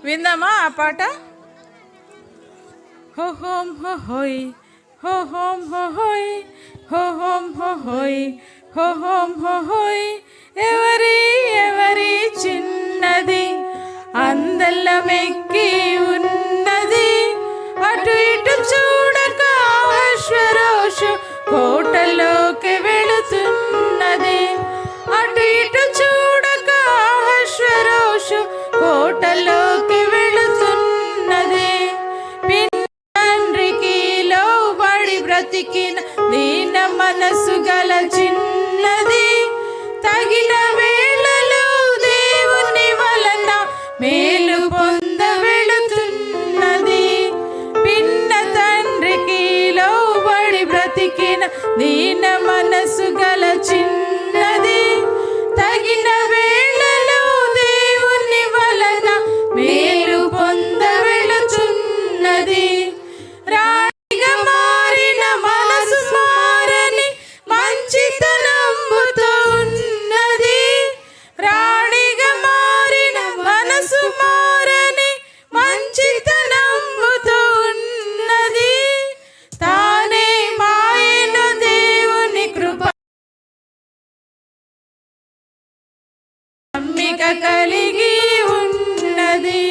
విందామా ఆ పాట? హో హోం హో హోయ్, హో హోం హో హోయ్, హో హోం హో హోయ్, హో హోం హో హోయ్. ఎవరి ఎవరి చిన్నది అందల్లమెక్కి ఉన్నది, అటు ఇటు చూడక అశ్వరోషు కోటలోకి వెళుతున్నది. అటు ఇటు చూడక అశ్వరోషు కోటలోకి వెళుతున్నది. తండ్రికి లోబడి బ్రతికిన దీన మనసు గల చిన్నది, తగిన వేళలో దేవుని వలన మేలు పొంద వెళుతున్నది. పిన్న తండ్రికి లోబడి బ్రతికిన దీన మనసు గల చిన్నది, తగిన వేళలో దేవుని వలన మేలు పొంద వెళుతున్నది. రాణిగా మారిన మనసు మారని మంచితనంబుతో ఉన్నది. రాణిగా మారిన మనసు మారని మంచితనంబుతో ఉన్నది. తానే మాయన దేవుని కృప నమ్మిక కలిగి ఉన్నది.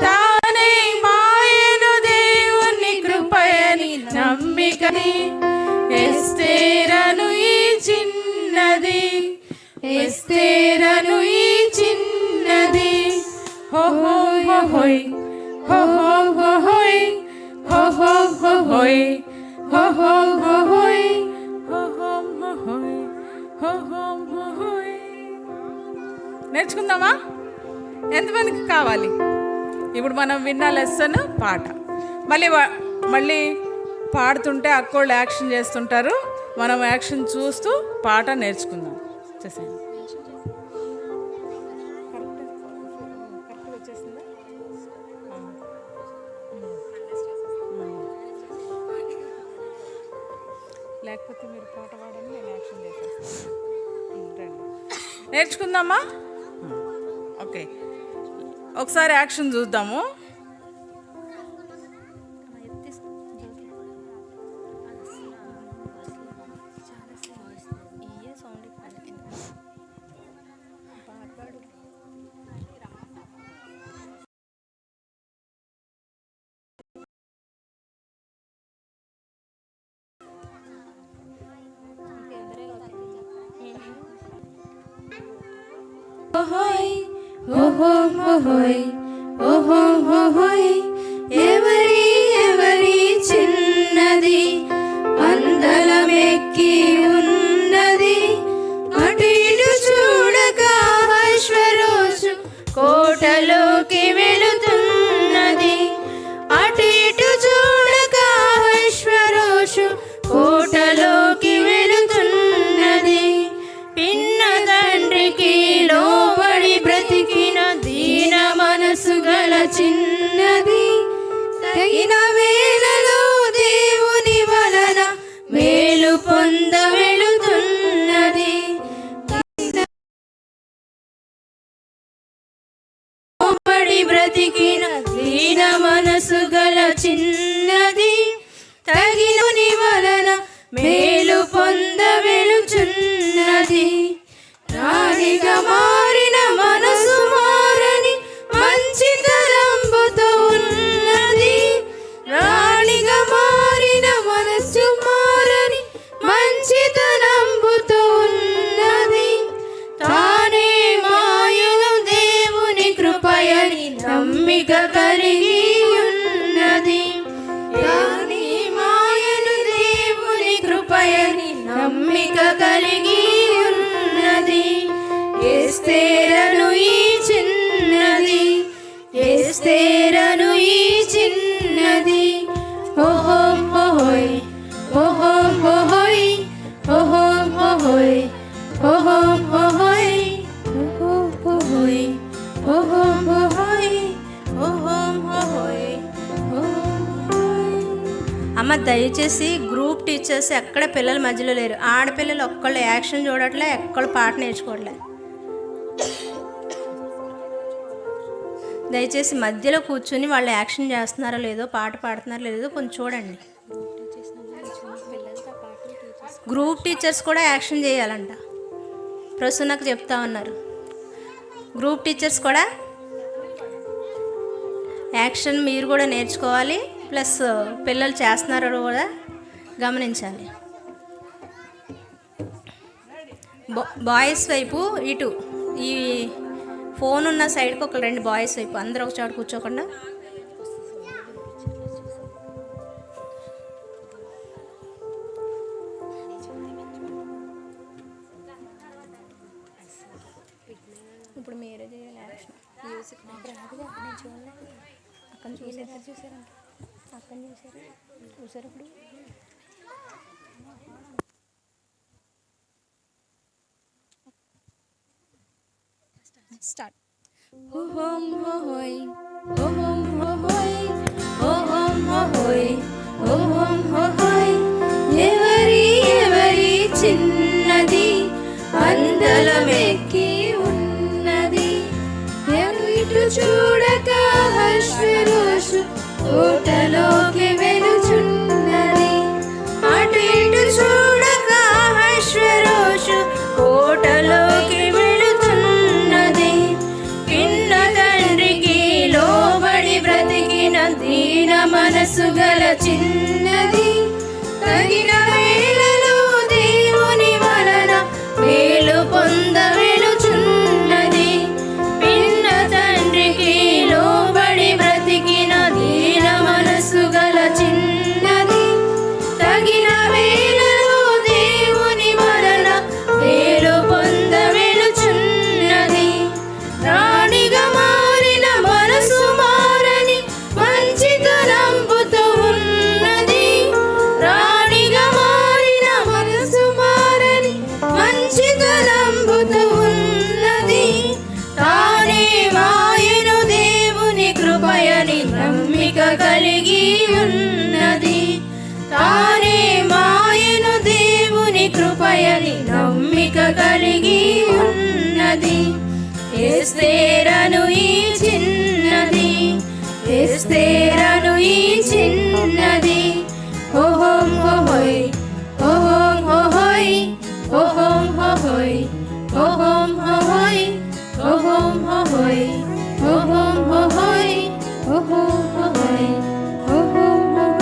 తానే మాయను దేవుని కృపయని నమ్మికని ఎస్తేరను ఈ చిన్నది, ఎస్తేరను ఈ చిన్నది. హో హో హో హోయ్, హో హో హో హోయ్, హో హో హో హోయ్, హో హో హో హోయ్, హో హో హో హోయ్, హో హో హో హోయ్. నేర్చుకుందామా? ఎంతమందికి కావాలి? ఇప్పుడు మనం విన్న లెసన్ పాట మళ్ళీ పాడుతుంటే అక్కోళ్ళు యాక్షన్ చేస్తుంటారు. మనం యాక్షన్ చూస్తూ పాట నేర్చుకుందాం. చేసేయండి. లేకపోతే మీరు పాట పాడండి, నేను యాక్షన్ చేసేస్తాను. నేర్చుకుందామా? ఓకే, ఒకసారి యాక్షన్ చూద్దాము. ఎవరి ఎవరి చిన్నది అందలమెక్కి ఉన్నది, అటు ఇటు చూడక అశ్వరోషు కోటలోకి వెళుతున్నది. అటు ఇటు చూడక అశ్వరోషు కోటలోకి వెళుతున్నది. పిన్న తండ్రికి లోబడి బ్రతికిన దీన మనసు గల చిన్నది, తగిన వేళలో దేవుని వలన మేలు పొంద వెళుతున్నది. లోబడి బ్రతికిన దీన మనసు గల చిన్నది, తగినని వలన మేలు పొంద వెళుచున్నది. రాణిగా మారిన మనసు మారని మంచితనంబుతో ఉన్నది. రాణిగా మారిన మనసు మారని మంచితనంబుతో ఉన్నది. తానే మాయను దేవుని కృపయని నమ్మిక కలిగి ఉన్నది. తానే మాయను దేవుని కృపయని నమ్మిక కలిగి ఉన్నది. ఎస్తేరను ఈ చిన్నది, ఎస్తేరను ఈ చిన్నది. హో హో హో హోయ్, హో హో హో హోయ్, హో హో హో హోయ్, హో హో హో హోయ్, హో హో హో హోయ్, హో హో హో హోయ్, హో హో హో హోయ్, హో హోయ్. అమ్మ దయచేసి గ్రూప్ టీచర్స్ ఎక్కడ పిల్లల మధ్యలో లేరు. ఆడపిల్లలు ఒక్కళ్ళు యాక్షన్ చూడట్లే, ఎక్కడ పాట నేర్చుకోవట్లే. దయచేసి మధ్యలో కూర్చొని వాళ్ళు యాక్షన్ చేస్తున్నారో లేదో, పాట పాడుతున్నారో లేదో కొంచెం చూడండి. గ్రూప్ టీచర్స్ కూడా యాక్షన్ చేయాలంట. ప్రసన్నకు చెప్తా ఉన్నారు, గ్రూప్ టీచర్స్ కూడా యాక్షన్ మీరు కూడా నేర్చుకోవాలి, ప్లస్ పిల్లలు చేస్తున్నారో కూడా గమనించాలి. బాయ్స్ వైపు ఇటు ఈ ఫోన్ ఉన్న సైడ్కి ఒక 2 బాయ్స్ వైపు, అందరూ ఒక చోట కూర్చోకుండా. ఇప్పుడు మీరే చేయాలి యాక్షన్. అక్కడ చూసారు ఇప్పుడు స్టార్ట్. ఓహోం హోయ్ ఓహోం హోయ్ ఓహోం హోయ్ ఓహోం హోయ్, ఎవరి ఎవరి చిన్నది అందలమెక్కి ఉన్నది, ఎవరు ఇటు చూడక హర్షరోషు కోటలోకి వెలుచున్నది, అటు ఇటు చూడక హర్షరోషు కోటలోకి వెళుతున్నది, పిన్న తండ్రికి లోబడి బ్రతికిన దీన మనసు గల చిన్నది, తగిన వేళలో దేవుని వలన మేలు పొంద వెలుచున్నది, పిన్న తండ్రికి లోబడి బ్రతికిన దీన మనసు గల చిన్నది, తగిన వేళలో దేవుని వలన మేలు పొంద వెలుచున్నది, రాణిగా మారిన మనసు మారని మంచితనంబుతో ఉన్నది, రాణిగా మారిన మనసు మారని మంచితనంబుతో ఉన్నది, తానే మాయను దేవుని కృపయని నమ్మిక కలిగి ఉన్నది, తానే మాయను దేవుని కృపయని నమ్మిక కలిగి ఉన్నది, ఎస్తేరను ఈ చిన్నది, ఎస్తేరను ఈ చిన్నది, ఓహోం హోయ్ ఓహోం హోయ్ ఓహోం హోయ్ ఓహోం హోయ్ ఓహోం హోయ్ ఓహోం హోయ్ ఓహోం హోయ్ ఓహోం హోయ్.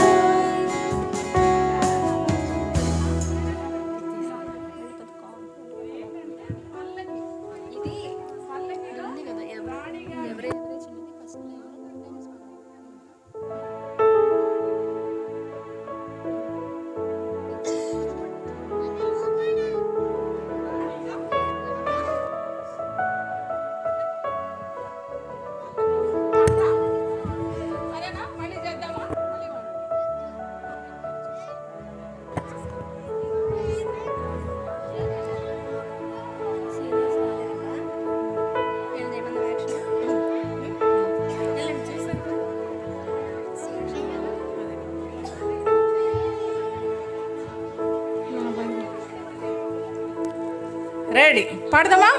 రెడీ, పాడదామా?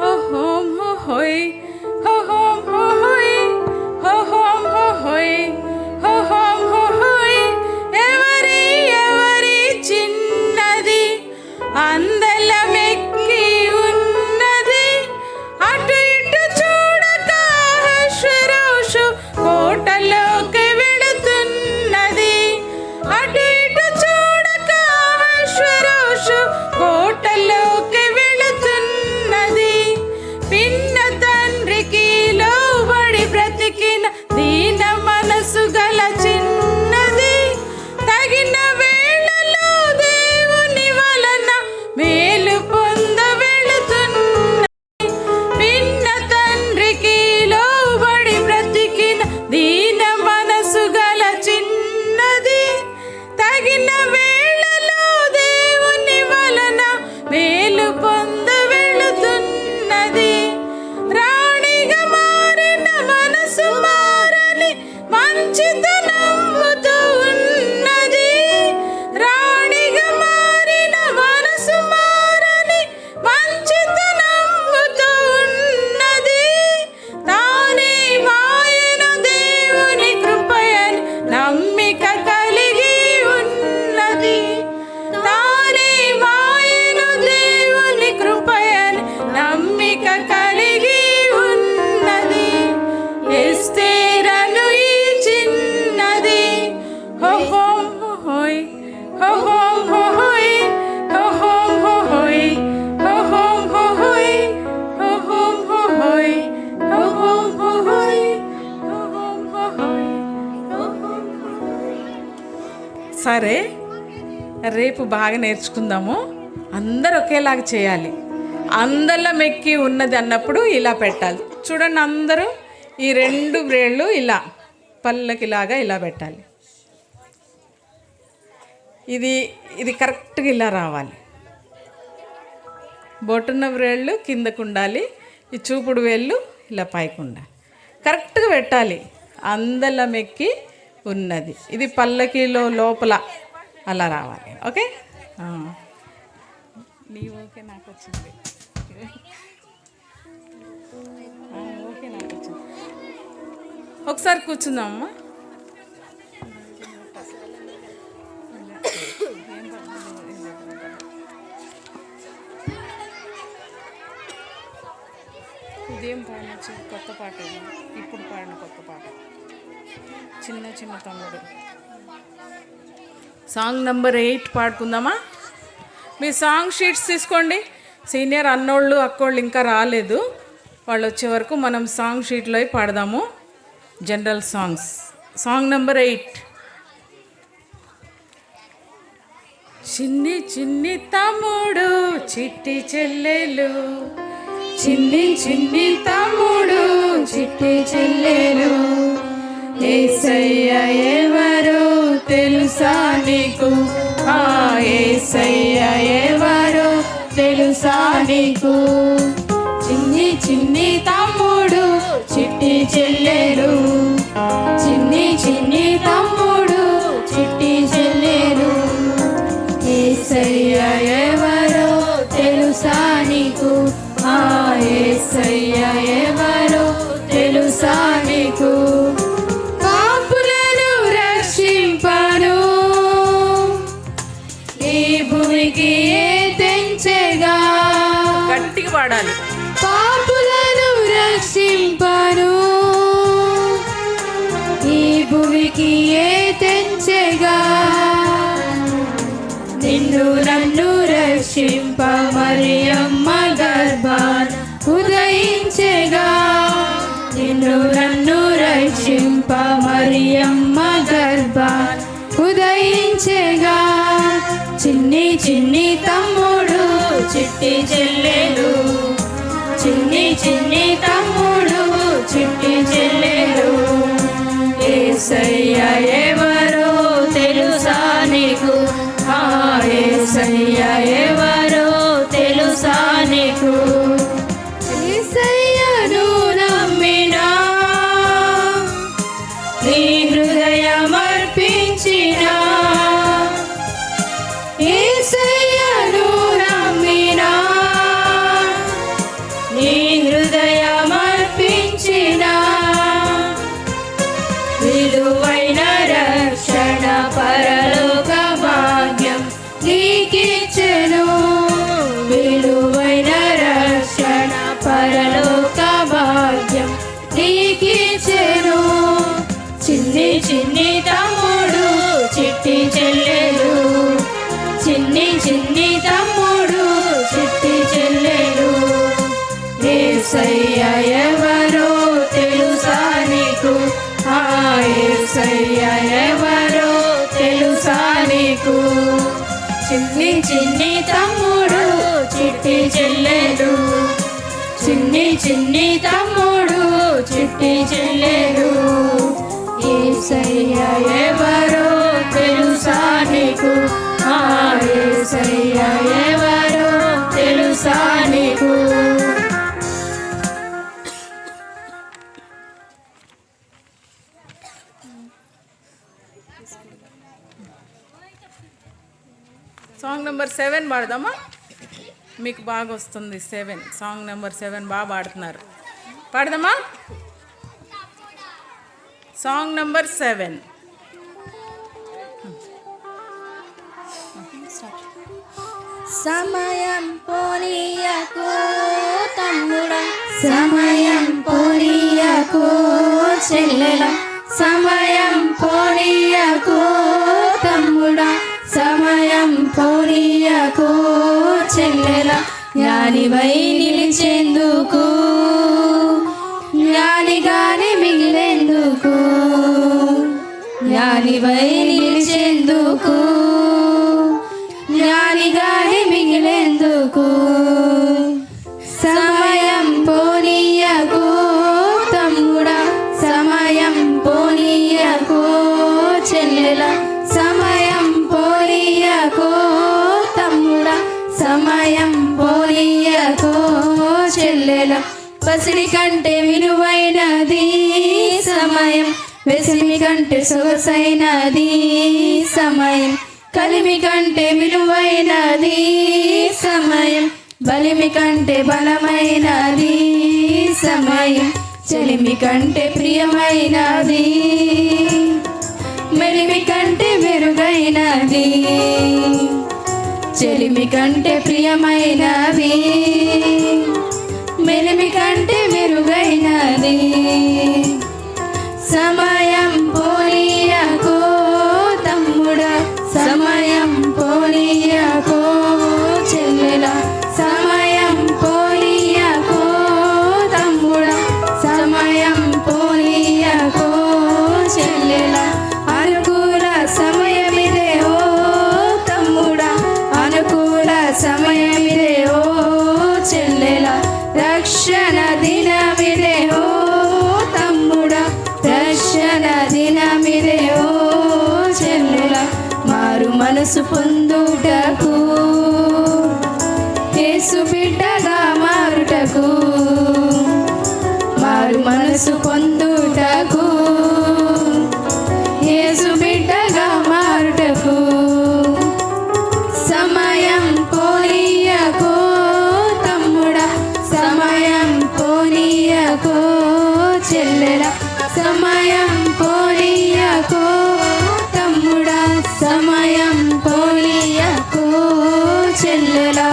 ఓహోం హోయ్ ఓహోం హోయ్ ఓహోం హోయ్ ఓహోం హోయ్, ఎవరి ఎవరి చిన్నది అందలమెక్కి ఉన్నది, అటు ఇటు చూడక హర్షరోషు కోటలోకి వెళుతున్నది, అటు ఇటు చూడక హర్షరోషు కోటలోకి ఒకసారి రేపు బాగా నేర్చుకుందాము. అందరు ఒకేలాగా చేయాలి. అందలం ఎక్కి ఉన్నది అన్నప్పుడు ఇలా పెట్టాలి. చూడండి, అందరూ ఈ 2 వ్రేళ్ళు ఇలా పల్లకిలాగా ఇలా పెట్టాలి. ఇది కరెక్ట్గా ఇలా రావాలి. బొట్టున్న వ్రేళ్ళు కిందకు ఉండాలి, ఈ చూపుడు వేళ్ళు ఇలా పైకి ఉండాలి. కరెక్ట్గా పెట్టాలి. అందలం ఎక్కి ఉన్నది, ఇది పల్లకిలో లోపల అలా రావాలి. ఓకే, నీ ఓకే నాకు వచ్చింది. ఓకే నాకు వచ్చింది. ఒకసారి కూర్చుందామమ్మా. ఉదయం పాడిన కొత్త పాట, ఇప్పుడు పాడిన కొత్త పాట, చిన్న చిన్న తమ్ముడు. Song number 8 పాడుకుందామా? మీ సాంగ్ షీట్స్ తీసుకోండి. సీనియర్ అన్నోళ్ళు అక్కోళ్ళు ఇంకా రాలేదు, వాళ్ళు వచ్చే వరకు మనం సాంగ్ షీట్లో పాడదాము. General songs. Song number 8. చిన్ని చిన్ని తమ్ముడు చిట్టి చెల్లెలు, చిన్ని చిన్ని తమ్ముడు చిట్టి చెల్లెలు, యేసయ్య ఎవరో తెలుసా నీకు? ఆ యేసయ్య ఎవరో తెలుసా నీకు? చిన్ని చిన్ని తమ్ముడు చిట్టి చెల్లెలు, చిన్ని చిన్ని తమ్ముడు చిట్టి చెల్లెలు, యేసయ్య ఎవరో తెలుసా నీకు? ఆ యేసయ్య ఎవరో తెలుసా నీకు? పాపులను రక్షింపను ఈ భూమికి తెంచెగా. గట్టిగా పాడాలి. పాపులను రక్షింపను ఈ భూమికి తెంచెగా. నిన్ను నన్ను రక్షింప మరియమ్మ గర్భాన ఉదయించెగా. నిన్ను నన్ను రక్షింప మరియమ్మ గర్భాన ఉదయించెగా. చిన్ని చిన్ని తమ్ముడు చిట్టి చెల్లెలు, చిన్ని చిన్ని తమ్ముడు చిట్టి చెల్లెలు, యేసయ్య ఎవరో తెలుసా నీకు? ఆ యేసయ్య ఎవరో తెలుసా నీకు? యేసయ్యను నమ్మినా నీ హృదయం అర్పించినా, యేసయ్యను నమ్మినా నీ హృదయం అర్పించినా, విలువైన రక్షణ పరలోక భాగ్యం నీకిచ్చెను. విలువైన రక్షణ పరలోక భాగ్యం నీకిచ్చెను. చిన్ని చిన్ని తమ్ముడు చిట్టి చెల్లెలు, చిన్ని చిన్ని తమ్ముడు చిట్టి చెల్లెలు, యేసయ్య ఎవరో తెలుసా నీకు? ఆ యేసయ్య ఎవరో తెలుసా నీకు? చిన్ని చిన్ని తమ్ముడు చిట్టి చెల్లెలు, చిన్ని చిన్ని తమ్ముడు చిట్టి చెల్లెలు, యేసయ్య ఎవరో తెలుసా నీకు? ఆ యేసయ్య ఎవరో తెలుసా నీకు? సాంగ్ నెంబర్ 7 పాడదామా? మీకు బాగా వస్తుంది 7. సాంగ్ నెంబర్ 7 బాగా పాడుతున్నారు. పాడదామా? Song number 7. సమయం పోనీయకు తమ్ముడా, సమయం పోనీయకు చెల్లెల, సమయం పోనీయకు తమ్ముడా, సమయం పోనీయకు చెల్లెల, జ్ఞానివై నిలిచేందుకు, జ్ఞానిగానే మిగిలేందుకు, జ్ఞానివై నిలిచేందుకు పసిడి కంటే విలువైనది సమయం, వెసిమి కంటే సొగసైనది సమయం, కలిమి కంటే విలువైనది సమయం, బలిమి కంటే బలమైనది సమయం, చెలిమి కంటే ప్రియమైనది, మెలిమి కంటే మెరుగైనది, చెలిమి కంటే ప్రియమైనది, మెలిమి కంటే మెరుగైనది. సమయం పోనీయకో తమ్ముడా, సమయం పోనీయకో చెల్లెలా, సమయం పోనీయకో తమ్ముడా, సమయం పోనీయకో చెల్లెలా. అనుకూల సమయమిదే ఓ తమ్ముడా, అనుకూల సమయమిదే ఓ చెల్లెలా, రక్షణ దినమిదే ఓ తమ్ముడా, రక్షణ దినమిదే ఓ చెల్లెలా. మారు మనసు పొందుటకు, యేసు బిడ్డగా మారుటకు, మారు మనసు పొందుటకు, యేసు బిడ్డగా మారుటకు. సమయం పోనీయకో తమ్ముడా, సమయం పోనీయకో చెల్లెలా, సమయం పోనీయకో తమ్ముడా, సమయం పోనీయకో చెల్లెలా.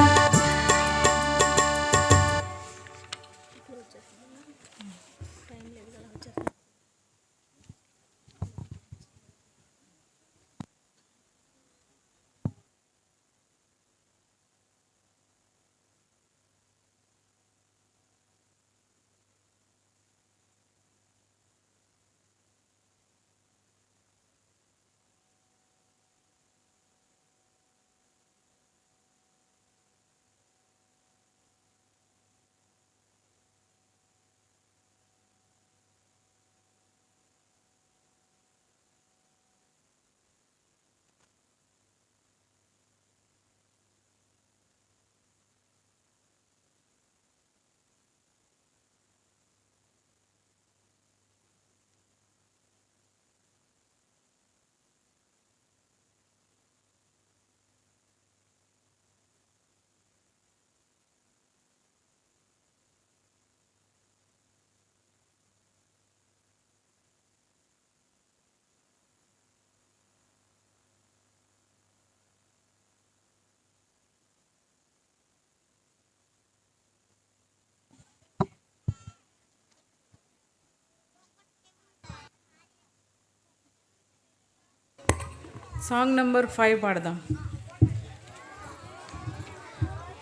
సాంగ్ నెంబర్ 5 పాడదాం.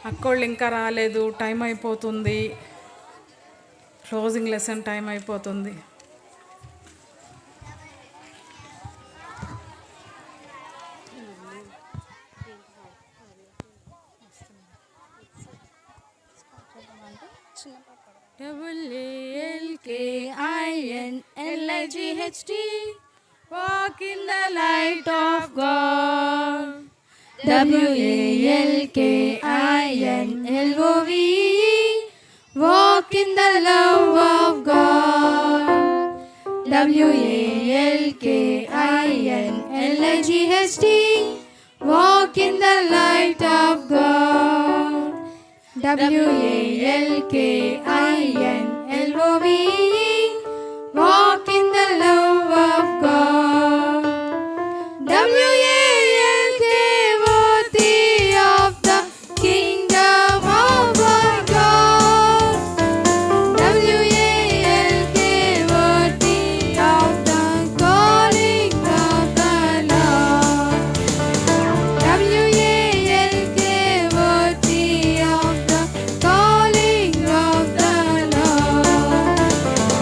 అక్కోళ్ళు ఇంకా రాలేదు, టైం అయిపోతుంది, క్లోజింగ్ లెసన్ టైం అయిపోతుంది. WALKINLIGHT, walk in the light of God. WALKINLOVE, walk in the love of God. WALKINLIGHT, walk in the light of God. WALKINLOVE, walk in the love of God. WALK, worthy of the kingdom of our God. WALK, worthy of the calling of the Lord. WALK, worthy of the calling of the Lord.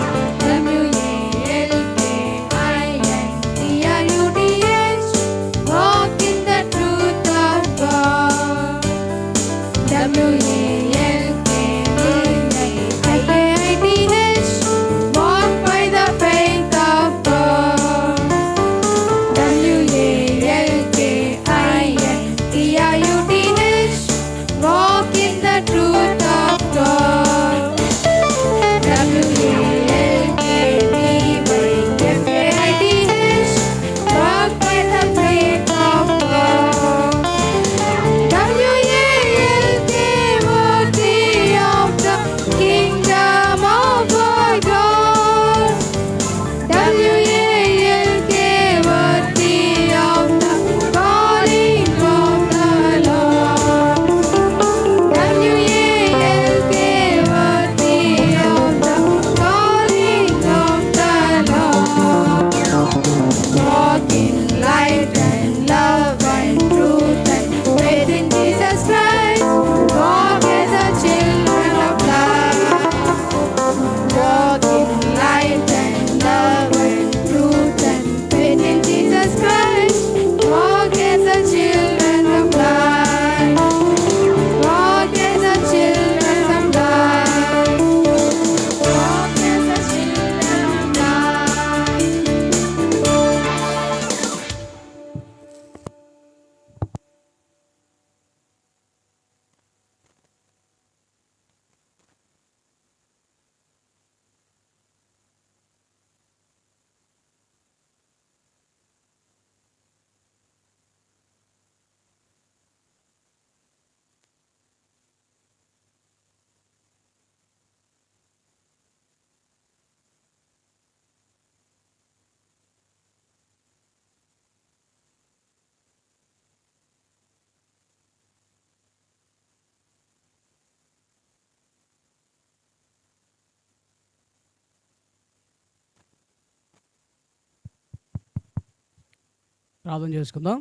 ప్రార్థన చేసుకుందాం.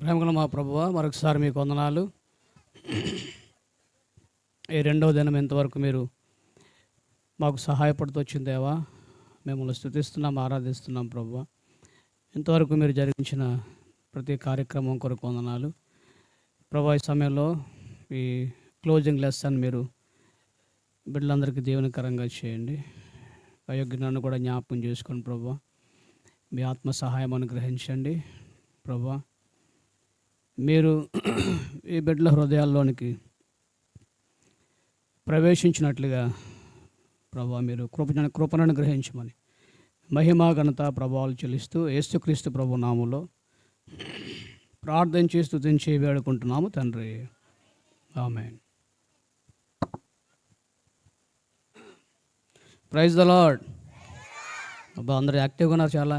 ప్రేమగల మా ప్రభువా, మరొకసారి మీకు వందనాలు. ఈ రెండవ దినం ఇంతవరకు మీరు మాకు సహాయపడుతూ వచ్చింది దేవా. మిమ్మల్ని స్తుతిస్తున్నాం, ఆరాధిస్తున్నాం ప్రభువా. ఇంతవరకు మీరు జరిగించిన ప్రతి కార్యక్రమం కొరకు వందనాలు ప్రభువా. ఈ సమయంలో ఈ క్లోజింగ్ లెసన్ మీరు బిడ్డలందరికీ దీవెనకరంగా చేయండి. అయోగ్యను కూడా జ్ఞాపకం చేసుకోండి ప్రభువా. మీ ఆత్మ సహాయం అనుగ్రహించండి ప్రభువా. మీరు ఈ బిడ్డల హృదయాల్లోనికి ప్రవేశించినట్లుగా ప్రభువా మీరు కృపను అనుగ్రహించమని మహిమా ఘనత ప్రభావాలు చెల్లిస్తూ యేసుక్రీస్తు ప్రభు నామములో ప్రార్థించి స్తుతించి వేడుకుంటున్నాము తండ్రి. ఆమేన్. Praise the Lord. అబ్బా, అందరూ యాక్టివ్గా ఉన్నారు. చాలా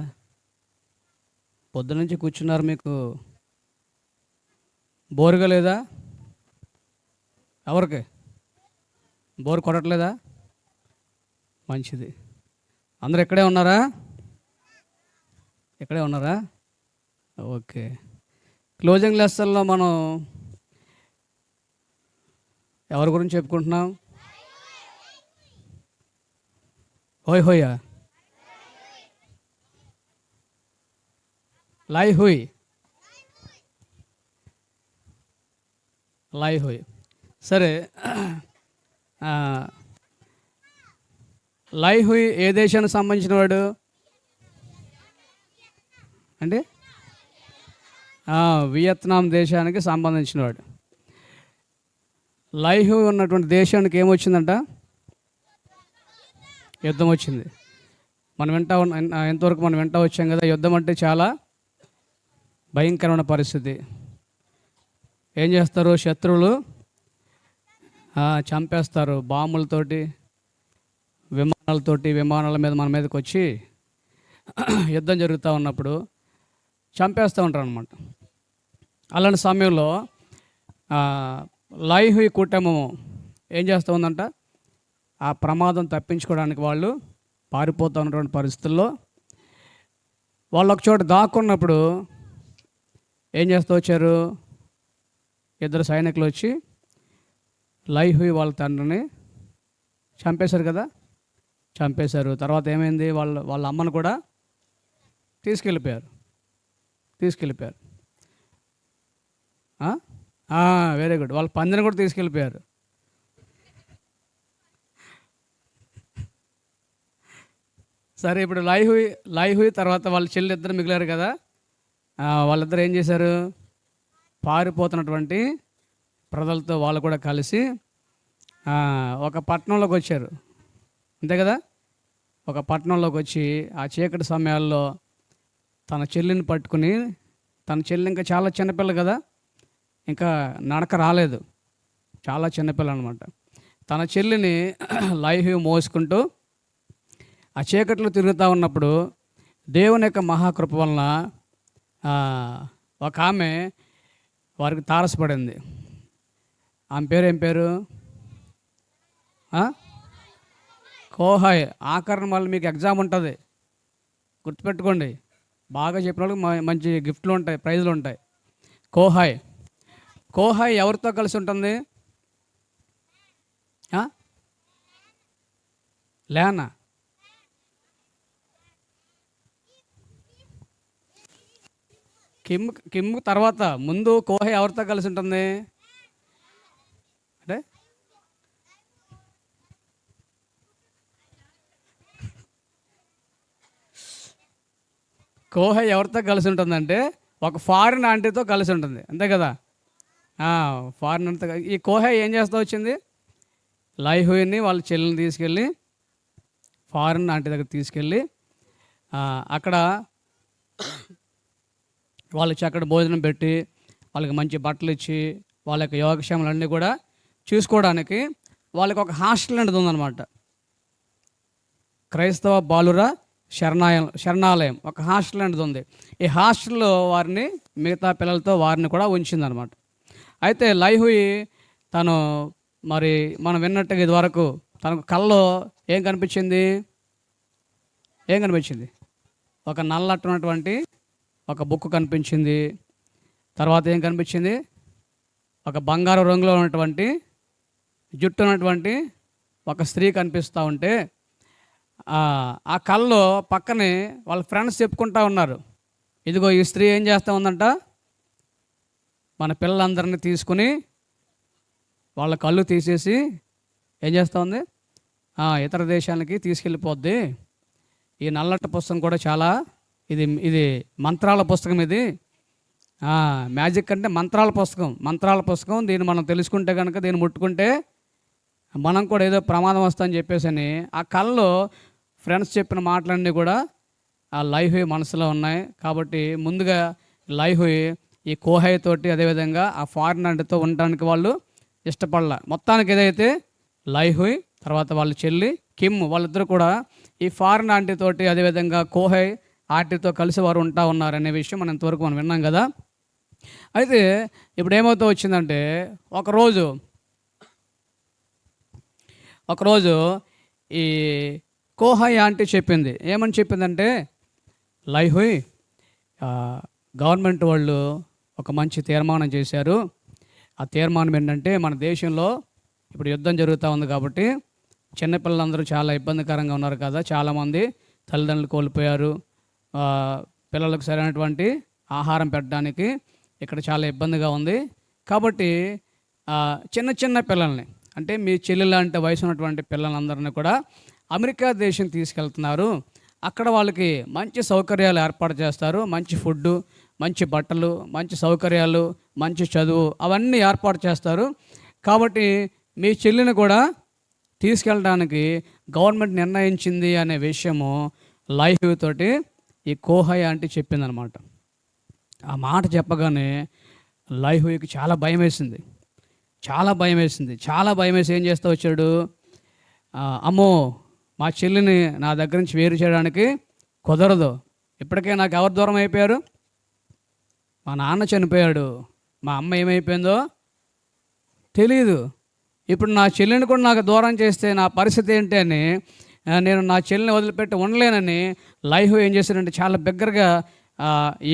పొద్దునుంచి కూర్చున్నారు. మీకు బోరుగా లేదా? ఎవరికి బోరు కొట్టట్లేదా? మంచిది. అందరు ఇక్కడే ఉన్నారా? ఇక్కడే ఉన్నారా? ఓకే. క్లోజింగ్ లెసన్లో మనం ఎవరి గురించి చెప్పుకుంటున్నాం? హోయ్ హోయా, లై హుయ్, లై హుయ్. సరే, లై హుయ్ ఏ దేశానికి సంబంధించిన వాడు అంటే? వియత్నాం దేశానికి సంబంధించిన వాడు. లై హుయ్ ఉన్నటువంటి దేశానికి ఏమొచ్చిందంట? యుద్ధం వచ్చింది. మనం ఎంతవరకు మనం వెంట వచ్చాం కదా. యుద్ధం అంటే చాలా భయంకరమైన పరిస్థితి. ఏం చేస్తారు? శత్రువులు చంపేస్తారు. బాంబులతోటి, విమానాల మీద మన మీదకి వచ్చి యుద్ధం జరుగుతూ ఉన్నప్పుడు చంపేస్తూ ఉంటారు అన్నమాట. అలాంటి సమయంలో లై హుయ్ కుటుంబం ఏం చేస్తూ ఉందంట? ఆ ప్రమాదం తప్పించుకోవడానికి వాళ్ళు పారిపోతూ ఉన్నటువంటి పరిస్థితుల్లో వాళ్ళు ఒక చోట దాక్కున్నప్పుడు ఏం చేస్తూ వచ్చారు? ఇద్దరు సైనికులు వచ్చి లై హుయ్ వాళ్ళ తండ్రిని చంపేశారు కదా. చంపేశారు. తర్వాత ఏమైంది? వాళ్ళ అమ్మను కూడా తీసుకెళ్ళిపోయారు. Very good. వాళ్ళ పందిని కూడా తీసుకెళ్ళిపోయారు. సరే, ఇప్పుడు లై హుయ్ తర్వాత వాళ్ళ చెల్లి ఇద్దరు మిగిలారు కదా. వాళ్ళిద్దరు ఏం చేశారు? పారిపోతున్నటువంటి ప్రజలతో వాళ్ళు కూడా కలిసి ఒక పట్టణంలోకి వచ్చారు. అంతే కదా. ఒక పట్టణంలోకి వచ్చి ఆ చీకటి సమయాల్లో తన చెల్లిని పట్టుకుని, తన చెల్లి ఇంకా చాలా చిన్నపిల్ల కదా, ఇంకా నడక రాలేదు, చాలా చిన్నపిల్ల అనమాట. తన చెల్లిని లై హుయ్ మోసుకుంటూ ఆ చీకట్లో తిరుగుతూ ఉన్నప్పుడు దేవుని యొక్క మహాకృప వలన ఒక ఆమె వారికి తారసపడింది. ఆమె పేరు ఏం పేరు? కోహాయ్. ఆఖరణ మళ్ళీ మీకు ఎగ్జామ్ ఉంటుంది, గుర్తుపెట్టుకోండి. బాగా చెప్పిన వాళ్ళకి మంచి గిఫ్ట్లు ఉంటాయి, ప్రైజులు ఉంటాయి. కోహాయ్ ఎవరితో కలిసి ఉంటుంది? లేనా? కిమ్ తర్వాత ముందు కోహాయ్ ఎవరితో కలిసి ఉంటుంది అంటే? కోహాయ్ ఎవరితో కలిసి ఉంటుందంటే ఒక ఫారిన్ ఆంటీతో కలిసి ఉంటుంది. అంతే కదా. ఫారిన్ అంతా. ఈ కోహాయ్ ఏం చేస్తూ వచ్చింది? లై హుయ్ని వాళ్ళ చెల్లిని తీసుకెళ్ళి ఫారిన్ ఆంటీ దగ్గర తీసుకెళ్ళి అక్కడ వాళ్ళకి అక్కడ భోజనం పెట్టి వాళ్ళకి మంచి బట్టలు ఇచ్చి వాళ్ళ యొక్క యోగక్షేమాలన్నీ కూడా చూసుకోవడానికి వాళ్ళకి ఒక హాస్టల్ అనేది ఉందన్నమాట. క్రైస్తవ బాలుర శరణాలయం ఒక హాస్టల్ అనేది ఉంది. ఈ హాస్టల్లో వారిని మిగతా పిల్లలతో వారిని కూడా ఉంచిందనమాట. అయితే లై హుయ్ తను మరి మనం విన్నట్టుగా ఇదివరకు తనకు కల్లో ఏం కనిపించింది? ఏం కనిపించింది? ఒక నల్లట్టున్నటువంటి ఒక బుక్ కనిపించింది. తర్వాత ఏం కనిపించింది? ఒక బంగారు రంగులో ఉన్నటువంటి జుట్టు ఉన్నటువంటి ఒక స్త్రీ కనిపిస్తూ ఉంటే ఆ కల్లో పక్కనే వాళ్ళ ఫ్రెండ్స్ చెప్పుకుంటా ఉన్నారు, ఇదిగో ఈ స్త్రీ ఏం చేస్తూ ఉందంట, మన పిల్లలందరినీ తీసుకుని వాళ్ళ కళ్ళు తీసేసి ఏం చేస్తూ ఉంది, ఇతర దేశాలకి తీసుకెళ్ళిపోద్ది. ఈ నల్లటి పుస్తకం కూడా చాలా ఇది మంత్రాల పుస్తకం, ఇది మ్యాజిక్ అంటే మంత్రాల పుస్తకం. దీన్ని మనం తెలుసుకుంటే కనుక, దీన్ని ముట్టుకుంటే మనం కూడా ఏదో ప్రమాదం వస్తుందని చెప్పేసి అని ఆ కల్లో ఫ్రెండ్స్ చెప్పిన మాటలన్నీ కూడా ఆ లైహుయ్ మనసులో ఉన్నాయి. కాబట్టి ముందుగా లైహుయ్ ఈ కోహయ్ తోటి అదేవిధంగా ఆ ఫారిన్ ఆంటీతో ఉండడానికి వాళ్ళు ఇష్టపడలే. మొత్తానికి ఏదైతే లైహుయ్ తర్వాత వాళ్ళ చెల్లి కిమ్ వాళ్ళిద్దరూ కూడా ఈ ఫారిన్ ఆంటీ తోటి అదేవిధంగా కోహయ్ ఆంటీతో కలిసి వారు ఉంటా ఉన్నారనే విషయం మనం ఇంతవరకు మనం విన్నాం కదా. అయితే ఇప్పుడు ఏమవుతూ వచ్చిందంటే ఒకరోజు ఈ కోహయ్ ఆంటీ చెప్పింది, ఏమని చెప్పిందంటే, లైహుయ్ గవర్నమెంట్ వాళ్ళు ఒక మంచి తీర్మానం చేశారు. ఆ తీర్మానం ఏంటంటే, మన దేశంలో ఇప్పుడు యుద్ధం జరుగుతూ ఉంది కాబట్టి చిన్నపిల్లలందరూ చాలా ఇబ్బందికరంగా ఉన్నారు కదా, చాలామంది తల్లిదండ్రులు కోల్పోయారు. పిల్లలకు సరైనటువంటి ఆహారం పెట్టడానికి ఇక్కడ చాలా ఇబ్బందిగా ఉంది. కాబట్టి చిన్న చిన్న పిల్లల్ని, అంటే మీ చెల్లి లాంటి వయసు ఉన్నటువంటి పిల్లలందరినీ కూడా అమెరికా దేశం తీసుకెళ్తున్నారు. అక్కడ వాళ్ళకి మంచి సౌకర్యాలు ఏర్పాటు చేస్తారు, మంచి ఫుడ్డు, మంచి బట్టలు, మంచి సౌకర్యాలు, మంచి చదువు అవన్నీ ఏర్పాటు చేస్తారు. కాబట్టి మీ చెల్లిని కూడా తీసుకెళ్ళడానికి గవర్నమెంట్ నిర్ణయించింది అనే విషయము లైహుయ్ తోటి ఈ కోహయ్ ఆంటీ చెప్పిందనమాట. ఆ మాట చెప్పగానే లైహుయ్కి చాలా భయం వేసింది. చాలా భయం వేసి ఏం చేస్తూ వచ్చాడు, అమ్మో మా చెల్లిని నా దగ్గర నుంచి వేరు చేయడానికి కుదరదు. ఇప్పటికే నాకు ఎవరు దూరం అయిపోయారు, మా నాన్న చనిపోయాడు, మా అమ్మ ఏమైపోయిందో తెలీదు. ఇప్పుడు నా చెల్లిని కూడా నాకు దూరం చేస్తే నా పరిస్థితి ఏంటి అని నేను నా చెల్లిని వదిలిపెట్టి ఉండలేనని లైహుయ్ ఏం చేశాడంటే చాలా బిగ్గరగా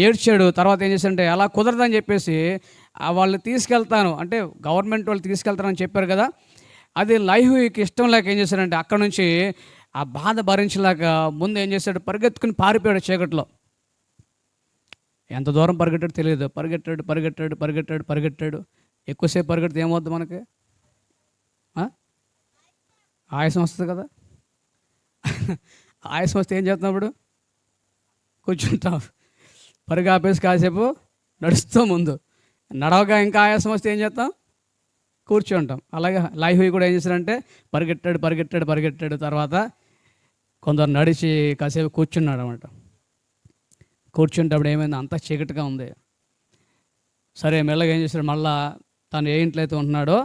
ఏడ్చాడు. తర్వాత ఏం చేశాడంటే అలా కుదరదని చెప్పేసి వాళ్ళు తీసుకెళ్తాను అంటే గవర్నమెంట్ వాళ్ళు తీసుకెళ్తారని చెప్పారు కదా, అది లైహుయ్కి ఇష్టం లేక ఏం చేశాడంటే అక్కడ నుంచి ఆ బాధ భరించలేక ముందు ఏం చేశాడు, పరిగెత్తుకుని పారిపోయాడు చీకట్లో. ఎంత దూరం పరిగెట్టాడు తెలియదు, పరిగెట్టాడు. ఎక్కువసేపు పరిగెడితే ఏమవుద్ది మనకి, ఆయాసం వస్తుంది కదా. ఆయాసం వస్తే ఏం చేస్తున్నప్పుడు కూర్చుంటాం, పరుగు ఆపేసి కాసేపు నడుస్తాం, ముందు నడవగా ఇంకా ఆయాసం వస్తే ఏం చేస్తాం, కూర్చుంటాం. అలాగే లైహుయ్ కూడా ఏం చేశాడంటే పరిగెట్టాడు. తర్వాత కొందరు నడిచి కాసేపు కూర్చున్నాడు అనమాట. కూర్చుంటప్పుడు ఏమైంది, అంతా చీకటిగా ఉంది. సరే మెల్లగా ఏం చేశాడు, మళ్ళా తను ఏ ఇంట్లో అయితే ఉంటున్నాడో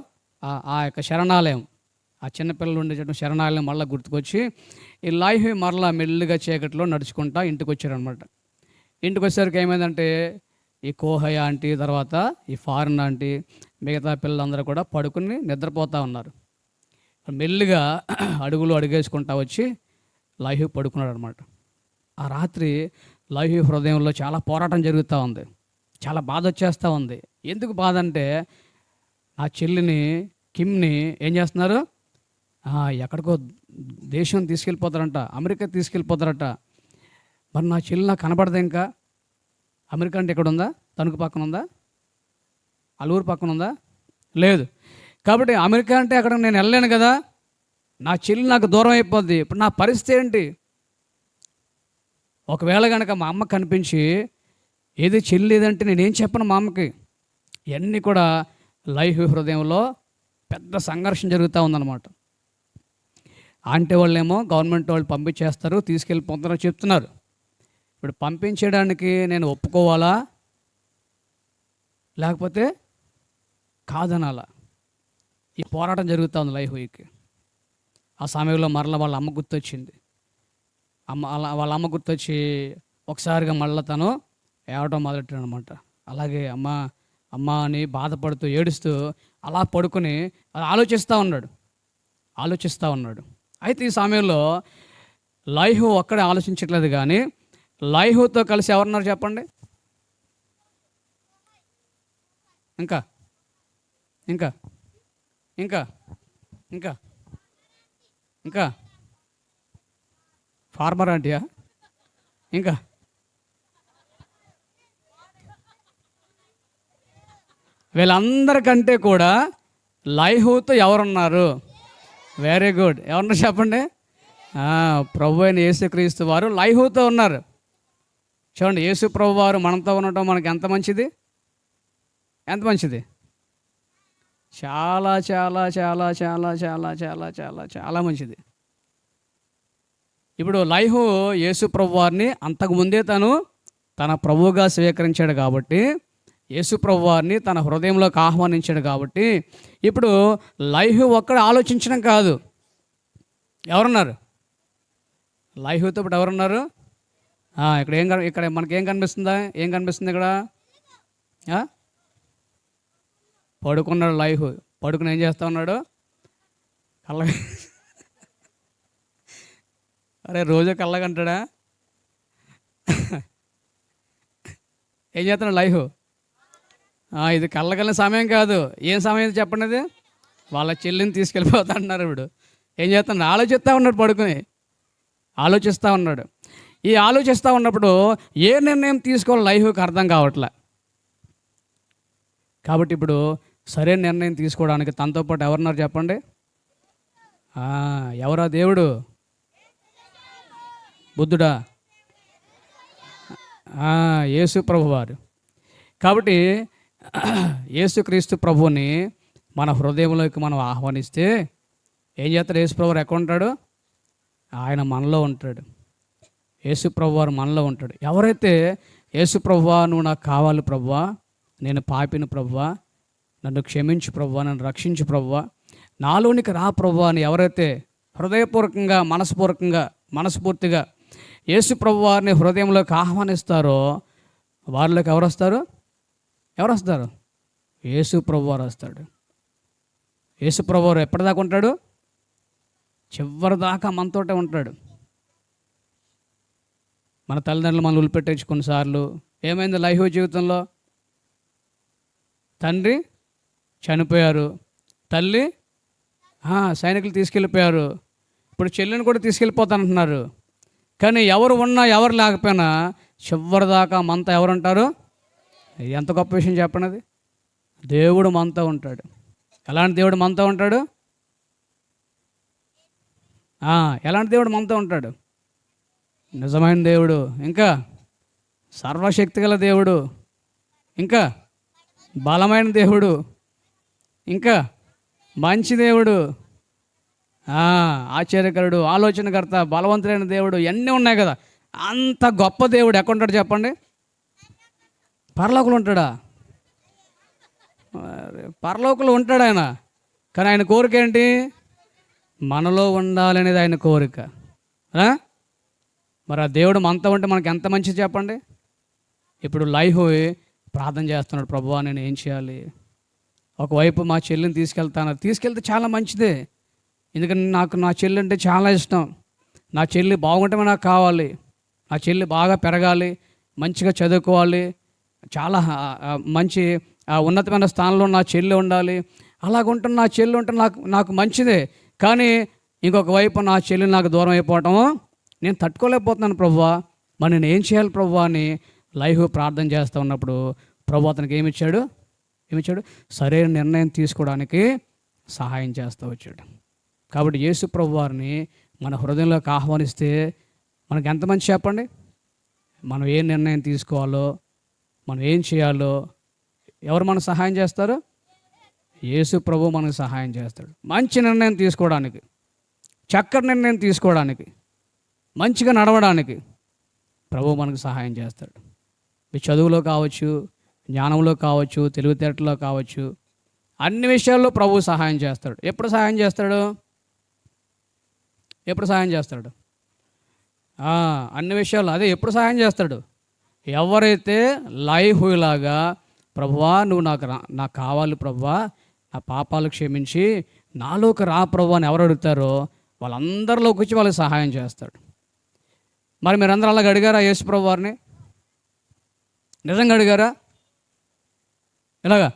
ఆ యొక్క శరణాలయం, ఆ చిన్నపిల్లలు ఉండే శరణాలయం మళ్ళీ గుర్తుకొచ్చి ఈ లైహుయ్ మరలా మెల్లిగా చీకట్లో నడుచుకుంటా ఇంటికి వచ్చారనమాట. ఇంటికి వచ్చేసరికి ఏమైందంటే ఈ కోహయ్ ఆంటీ తర్వాత ఈ ఫారిన్ ఆంటీ మిగతా పిల్లలందరూ కూడా పడుకుని నిద్రపోతూ ఉన్నారు. మెల్లిగా అడుగేసుకుంటా వచ్చి లైహుయ్ పడుకున్నాడు అనమాట. ఆ రాత్రి లైహుయ్ హృదయంలో చాలా పోరాటం జరుగుతూ ఉంది, చాలా బాధ వచ్చేస్తూ ఉంది. ఎందుకు బాధ అంటే ఆ చెల్లిని కిమ్ని ఏం చేస్తున్నారు, ఎక్కడికో దేశం తీసుకెళ్ళిపోతారంట, అమెరికా తీసుకెళ్ళిపోతారట. మరి నా చెల్లి నాకు కనబడదు, ఇంకా అమెరికా అంటే ఎక్కడ ఉందా, తణుకు పక్కన ఉందా, అల్లూరు పక్కన ఉందా, లేదు. కాబట్టి అమెరికా అంటే అక్కడ నేను వెళ్ళలేను కదా, నా చెల్లి నాకు దూరం అయిపోద్ది. ఇప్పుడు నా పరిస్థితి ఏంటి, ఒకవేళ కనుక మా అమ్మ కనిపించి ఏది చెల్లి లేదంటే నేనేం చెప్పను మా అమ్మకి. ఇవన్నీ కూడా లైహుయ్ హృదయంలో పెద్ద సంఘర్షణ జరుగుతూ ఉందన్నమాట. ఆంటీ వాళ్ళేమో గవర్నమెంట్ వాళ్ళు పంపించేస్తారు, తీసుకెళ్ళిపోతారని చెప్తున్నారు. ఇప్పుడు పంపించడానికి నేను ఒప్పుకోవాలా లేకపోతే కాదనాలా, ఈ పోరాటం జరుగుతూ ఉంది లైహుయ్కి. ఆ సమయంలో మరలా వాళ్ళ అమ్మ గుర్తొచ్చింది. వాళ్ళ అమ్మ గుర్తొచ్చి ఒకసారిగా మళ్ళీ తను ఏడవడం మొదలెట్టాడు అనమాట. అలాగే అమ్మ అని బాధపడుతూ ఏడుస్తూ అలా పడుకుని ఆలోచిస్తూ ఉన్నాడు. ఆలోచిస్తూ ఉన్నాడు. అయితే ఈ సమయంలో లైహు ఒక్కడే ఆలోచించట్లేదు, కానీ లైహుతో కలిసి ఎవరున్నారు చెప్పండి? ఇంకా ఇంకా ఇంకా ఇంకా ఇంకా ఫార్మర్ ఆంటీయా? ఇంకా వీళ్ళందరికంటే కూడా లైహుతో ఎవరున్నారు? Very good. ఎవరున్నారు చెప్పండి? ప్రభు అయిన యేసుక్రీస్తు వారు లైహుతో ఉన్నారు. చూడండి, యేసు ప్రభు వారు మనతో ఉండటం మనకి ఎంత మంచిది, ఎంత మంచిది. చాలా చాలా చాలా చాలా చాలా చాలా చాలా చాలా మంచిది. ఇప్పుడు లైహు యేసు ప్రభు వారిని అంతకుముందే తన ప్రభువుగా స్వీకరించాడు కాబట్టి, యేసు ప్రభు వారిని తన హృదయంలోకి ఆహ్వానించాడు కాబట్టి, ఇప్పుడు లైహు ఒక్కడ ఆలోచించడం కాదు. ఎవరున్నారు లైహుతో? ఇప్పుడు ఎవరున్నారు? ఇక్కడ మనకేం కనిపిస్తుందా? ఏం కనిపిస్తుంది ఇక్కడ? పడుకున్నాడు లైహు. పడుకుని ఏం చేస్తూ ఉన్నాడు? కళ్ళ అరే రోజు కళ్ళగంటాడా? ఏం చేస్తున్నాడు లైహు? ఇది కళ్ళగలిన సమయం కాదు. ఏం సమయం ఇది చెప్పండి? అది వాళ్ళ చెల్లిని తీసుకెళ్ళిపోతా అన్నారు. ఇప్పుడు ఏం చేస్తున్నాడు? ఆలోచిస్తూ ఉన్నాడు, పడుకుని ఆలోచిస్తూ ఉన్నాడు. ఈ ఆలోచిస్తూ ఉన్నప్పుడు ఏ నిర్ణయం తీసుకోవాలో లైహుకి అర్థం కావట్లే. కాబట్టి ఇప్పుడు సరైన నిర్ణయం తీసుకోవడానికి తనతో పాటు ఎవరున్నారు చెప్పండి? ఎవరా దేవుడు? బుద్ధుడా? యేసు ప్రభువారు. కాబట్టి యేసుక్రీస్తు ప్రభువుని మన హృదయంలోకి మనం ఆహ్వానిస్తే ఏం చేస్తాడు? యేసు ప్రభువారు ఎక్కడ ఉంటాడు? ఆయన మనలో ఉంటాడు. యేసు ప్రభువారు మనలో ఉంటాడు. ఎవరైతే యేసు ప్రభువా, నువ్వు నాకు కావాలి ప్రభువా, నేను పాపిని ప్రభువా, నన్ను క్షమించు ప్రభువా, నన్ను రక్షించు ప్రభువా, నాలోనికి రా ప్రభువా అని ఎవరైతే హృదయపూర్వకంగా మనస్ఫూర్తిగా యేసు ప్రభువారిని హృదయంలోకి ఆహ్వానిస్తారో వారిలోకి ఎవరు వస్తారు? యేసు ప్రభువారు వస్తాడు. యేసు ప్రభువారు ఎప్పటిదాకా ఉంటాడు? చివరి దాకా మనతోటే ఉంటాడు. మన తల్లిదండ్రులు మనం వదిలిపెట్టేసి కొన్నిసార్లు ఏమైంది లైహు జీవితంలో? తండ్రి చనిపోయారు, తల్లి సైనికులు తీసుకెళ్ళిపోయారు, ఇప్పుడు చెల్లిని కూడా తీసుకెళ్ళిపోతానంటున్నారు. కానీ ఎవరు ఉన్నా ఎవరు లేకపోయినా చివరి దాకా మనతో ఎవరు ఉంటారు? ఎంత గొప్ప విషయం చెప్పండి. అది దేవుడు మనతో ఉంటాడు. ఎలాంటి దేవుడు మనతో ఉంటాడు? ఎలాంటి దేవుడు మనతో ఉంటాడు? నిజమైన దేవుడు, ఇంకా సర్వశక్తి గల దేవుడు, ఇంకా బలమైన దేవుడు, ఇంకా మంచి దేవుడు, ఆశ్చర్యకరుడు, ఆలోచనకర్త, బలవంతుడైన దేవుడు, ఇవన్నీ ఉన్నాయి కదా. అంత గొప్ప దేవుడు ఎక్కడుంటాడు చెప్పండి? పరలోకంలో ఉంటాడా? పరలోకంలో ఉంటాడు ఆయన. కానీ ఆయన కోరిక ఏంటి? మనలో ఉండాలనేది ఆయన కోరిక. మరి ఆ దేవుడు మనతో ఉంటే మనకి ఎంత మంచిది చెప్పండి. ఇప్పుడు లైహు ప్రార్థన చేస్తున్నాడు, ప్రభువా నేను ఏం చేయాలి? ఒకవైపు మా చెల్లిని తీసుకెళ్తే చాలా మంచిదే, ఎందుకంటే నాకు నా చెల్లి అంటే చాలా ఇష్టం. నా చెల్లి బాగుంటే నాకు కావాలి, నా చెల్లి బాగా పెరగాలి, మంచిగా చదువుకోవాలి, చాలా మంచి ఉన్నతమైన స్థానంలో నా చెల్లి ఉండాలి. అలాగుంటున్న నా చెల్లి ఉంటే నాకు మంచిదే. కానీ ఇంకొక వైపు నా చెల్లి నాకు దూరం అయిపోవటము నేను తట్టుకోలేకపోతున్నాను ప్రభువా, మరి నేను ఏం చేయాలి ప్రభువా అని లైహు ప్రార్థన చేస్తూ ఉన్నప్పుడు ప్రభు అతనికి ఏమిచ్చాడు? సరైన నిర్ణయం తీసుకోవడానికి సహాయం చేస్తూ వచ్చాడు. కాబట్టి యేసు ప్రభు వారిని మన హృదయంలోకి ఆహ్వానిస్తే మనకి ఎంత మంచి చెప్పండి. మనం ఏ నిర్ణయం తీసుకోవాలో, మనం ఏం చేయాలో ఎవరు మనకు సహాయం చేస్తారు? యేసు ప్రభు మనకు సహాయం చేస్తాడు. మంచి నిర్ణయం తీసుకోవడానికి, చక్కటి నిర్ణయం తీసుకోవడానికి, మంచిగా నడవడానికి ప్రభు మనకు సహాయం చేస్తాడు. మీ చదువులో కావచ్చు, జ్ఞానంలో కావచ్చు, తెలివితేటలో కావచ్చు, అన్ని విషయాల్లో ప్రభు సహాయం చేస్తాడు. ఎప్పుడు సహాయం చేస్తాడు? అన్ని విషయాల్లో ఎప్పుడు సహాయం చేస్తాడు? ఎవరైతే లైహులాగా ప్రభువా నువ్వు నాకు కావాలి ప్రభువా, నా పాపాలు క్షమించి నాలోకి రా ప్రభు అని ఎవరు అడుగుతారో వాళ్ళందరిలోకి వచ్చి వాళ్ళకి సహాయం చేస్తాడు. మరి మీరందరూ అలాగ అడిగారా యేసు ప్రభు వారిని? నిజంగా అడిగారా? ఇలాగా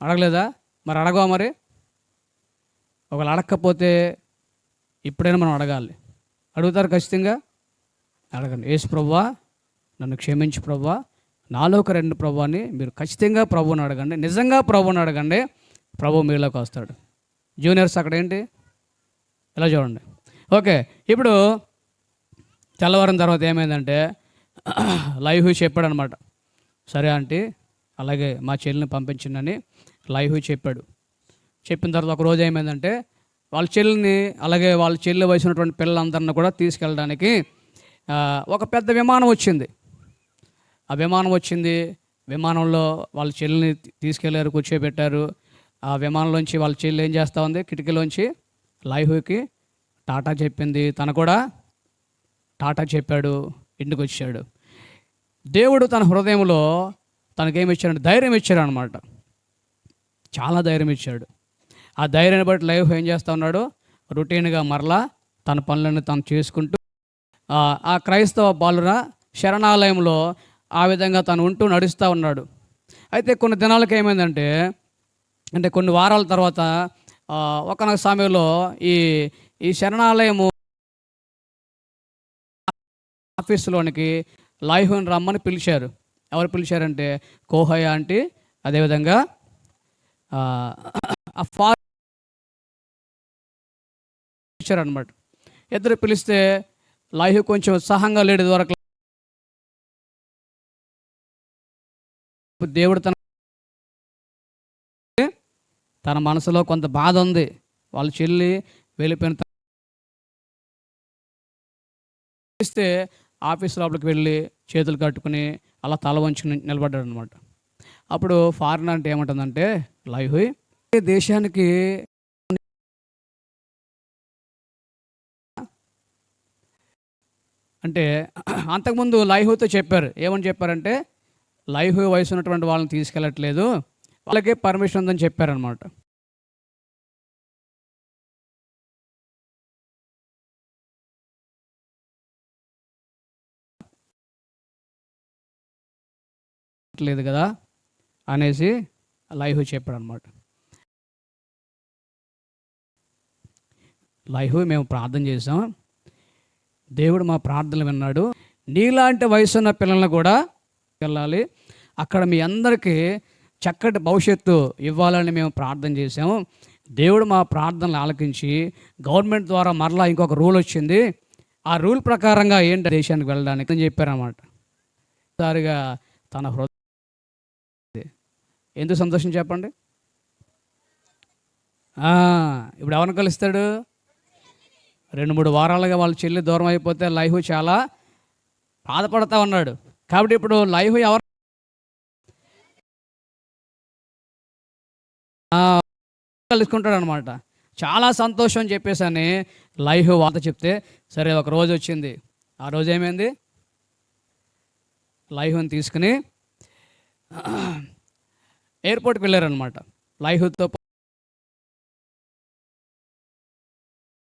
అడగలేదా? మరి అడగవా? మరి ఒకవేళ అడగకపోతే ఇప్పుడైనా మనం అడగాలి. అడుగుతారు ఖచ్చితంగా? అడగండి. యేసు ప్రభువా నన్ను క్షమించు ప్రభువా, నాలోకి రండి ప్రభు అని మీరు ఖచ్చితంగా ప్రభువుని అడగండి. నిజంగా ప్రభువుని అడగండి, ప్రభు మీలోకి వస్తాడు. జూనియర్స్ అక్కడ ఏంటి ఇలా చూడండి. ఓకే, ఇప్పుడు తెల్లవారిన తర్వాత ఏమైందంటే లైవ్ చెప్పాడు అనమాట. సరే ఆంటీ అలాగే మా చెల్లిని పంపించిందని లైవ్ చెప్పాడు. చెప్పిన తర్వాత ఒక రోజు ఏమైందంటే వాళ్ళ చెల్లిని అలాగే వాళ్ళ చెల్లి వయసు ఉన్నటువంటి పిల్లలందరిని కూడా తీసుకెళ్ళడానికి ఒక పెద్ద విమానం వచ్చింది. ఆ విమానం వచ్చింది. విమానంలో వాళ్ళ చెల్లిని తీసుకెళ్ళారు, కూర్చోబెట్టారు. ఆ విమానంలోంచి వాళ్ళ చెల్లి ఏం చేస్తూ ఉంది, కిటికీలోంచి లైవ్కి టాటా చెప్పింది. తను కూడా టాటా చెప్పాడు, ఇంటికి వచ్చాడు. దేవుడు తన హృదయంలో తనకేమి ఇచ్చాడంటే ధైర్యం ఇచ్చాడు అనమాట. చాలా ధైర్యం ఇచ్చాడు. ఆ ధైర్యాన్ని బట్టి లైవ్ ఏం చేస్తూ ఉన్నాడు, రొటీన్గా మరలా తన పనులను తను చేసుకుంటూ ఆ క్రైస్తవ బాలుర శరణాలయంలో ఆ విధంగా తను ఉంటూ నడుస్తూ ఉన్నాడు. అయితే కొన్ని దినాలకు ఏమైందంటే, అంటే కొన్ని వారాల తర్వాత ఒకనొక సమయంలో ఈ శరణాలయము ఆఫీసులోనికి లైవ్ని రమ్మని పిలిచారు. ఎవరు పిలిచారంటే కోహయ్య ఆంటీ, అదేవిధంగా ఆ ఫాదర్ అనమాట. ఇద్దరు పిలిస్తే లైవ్ కొంచెం ఉత్సాహంగా లేడు. వరకు దేవుడు తన మనసులో కొంత బాధ ఉంది. వాళ్ళ చెల్లి వెళ్ళిపోయిన ఇస్తే ఆఫీస్ లోపలికి వెళ్ళి చేతులు కట్టుకుని అలా తల వంచుకుని నిలబడ్డాడు అనమాట. అప్పుడు ఫారిన్ అంటే ఏమంటుందంటే లైవ్ దేశానికి అంటే అంతకుముందు లైవ్తో చెప్పారు. ఏమని చెప్పారంటే లైవ్ వయసు ఉన్నటువంటి వాళ్ళని తీసుకెళ్ళట్లేదు, వాళ్ళకే పర్మిషన్ ఉందని చెప్పారనమాట. లేదు కదా అనేసి లైవ్ చెప్పాడు అనమాట. లైవ్ మేము ప్రార్థన చేసాం, దేవుడు మా ప్రార్థనలు విన్నాడు. నీలాంటి వయసున్న పిల్లల్ని కూడా వెళ్ళాలి, అక్కడ మీ అందరికీ చక్కటి భవిష్యత్తు ఇవ్వాలని మేము ప్రార్థన చేసాము. దేవుడు మా ప్రార్థనలు ఆలకించి గవర్నమెంట్ ద్వారా మరలా ఇంకొక రూల్ వచ్చింది. ఆ రూల్ ప్రకారంగా ఏంటి దేశానికి వెళ్ళడానికి అని చెప్పారన్నమాట. సారిగా తన హృదయం ఎందుకు సంతోషం చెప్పండి. ఇప్పుడు ఎవరిని కలుస్తాడు? 2-3 వారాలుగా వాళ్ళ చెల్లి దూరం అయిపోతే లైవ్ చాలా బాధపడతా ఉన్నాడు. కాబట్టి ఇప్పుడు లైవ్ ఎవరు కలుసుకుంటాడు అనమాట. చాలా సంతోషం అని చెప్పేసి అని లైవ్ వార్త చెప్తే సరే ఒక రోజు వచ్చింది. ఆ రోజు ఏమైంది, లైవ్ని తీసుకుని ఎయిర్పోర్ట్కి వెళ్ళారనమాట. లైవ్తో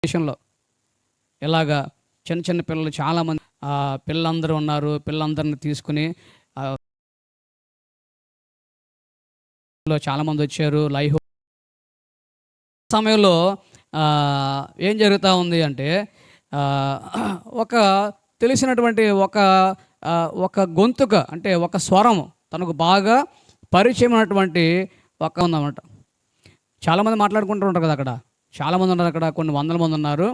దేశంలో ఇలాగా చిన్న చిన్న పిల్లలు చాలామంది పిల్లలందరూ ఉన్నారు. పిల్లలందరిని తీసుకుని చాలామంది వచ్చారు. లైవ్ సమయంలో ఏం జరుగుతూ ఉంది అంటే ఒక తెలిసినటువంటి ఒక గొంతుక అంటే ఒక స్వరం తనకు బాగా పరిచయమైనటువంటి ఒక ఉందన్నమాట. చాలామంది మాట్లాడుకుంటూ ఉంటారు కదా, అక్కడ చాలామంది ఉన్నారు, అక్కడ కొన్ని వందల మంది ఉన్నారు.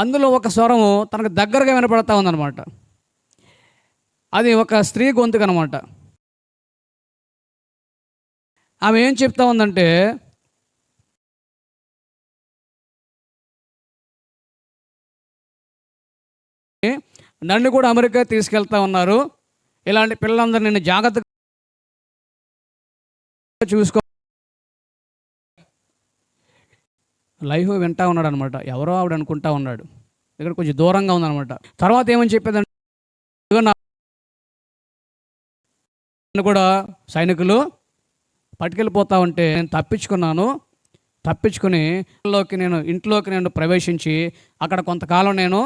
అందులో ఒక స్వరము తనకు దగ్గరగా వినపడతా ఉందన్నమాట. అది ఒక స్త్రీ గొంతుక అనమాట. ఆమె ఏం చెప్తా ఉందంటే, నన్ను కూడా అమెరికా తీసుకెళ్తా ఉన్నారు, ఇలాంటి పిల్లలందరూ నిన్ను జాగ్రత్తగా చూసుకో. లైవ్ వింటా ఉన్నాడు అనమాట. ఎవరో ఆవిడ అనుకుంటా ఉన్నాడు, ఇక్కడ కొంచెం దూరంగా ఉందన్నమాట. తర్వాత ఏమని చెప్పేదంటే, నన్ను కూడా సైనికులు పట్టుకెళ్ళిపోతా ఉంటే నేను తప్పించుకున్నాను, తప్పించుకుని ఇంట్లోకి నేను ప్రవేశించి అక్కడ కొంతకాలం నేను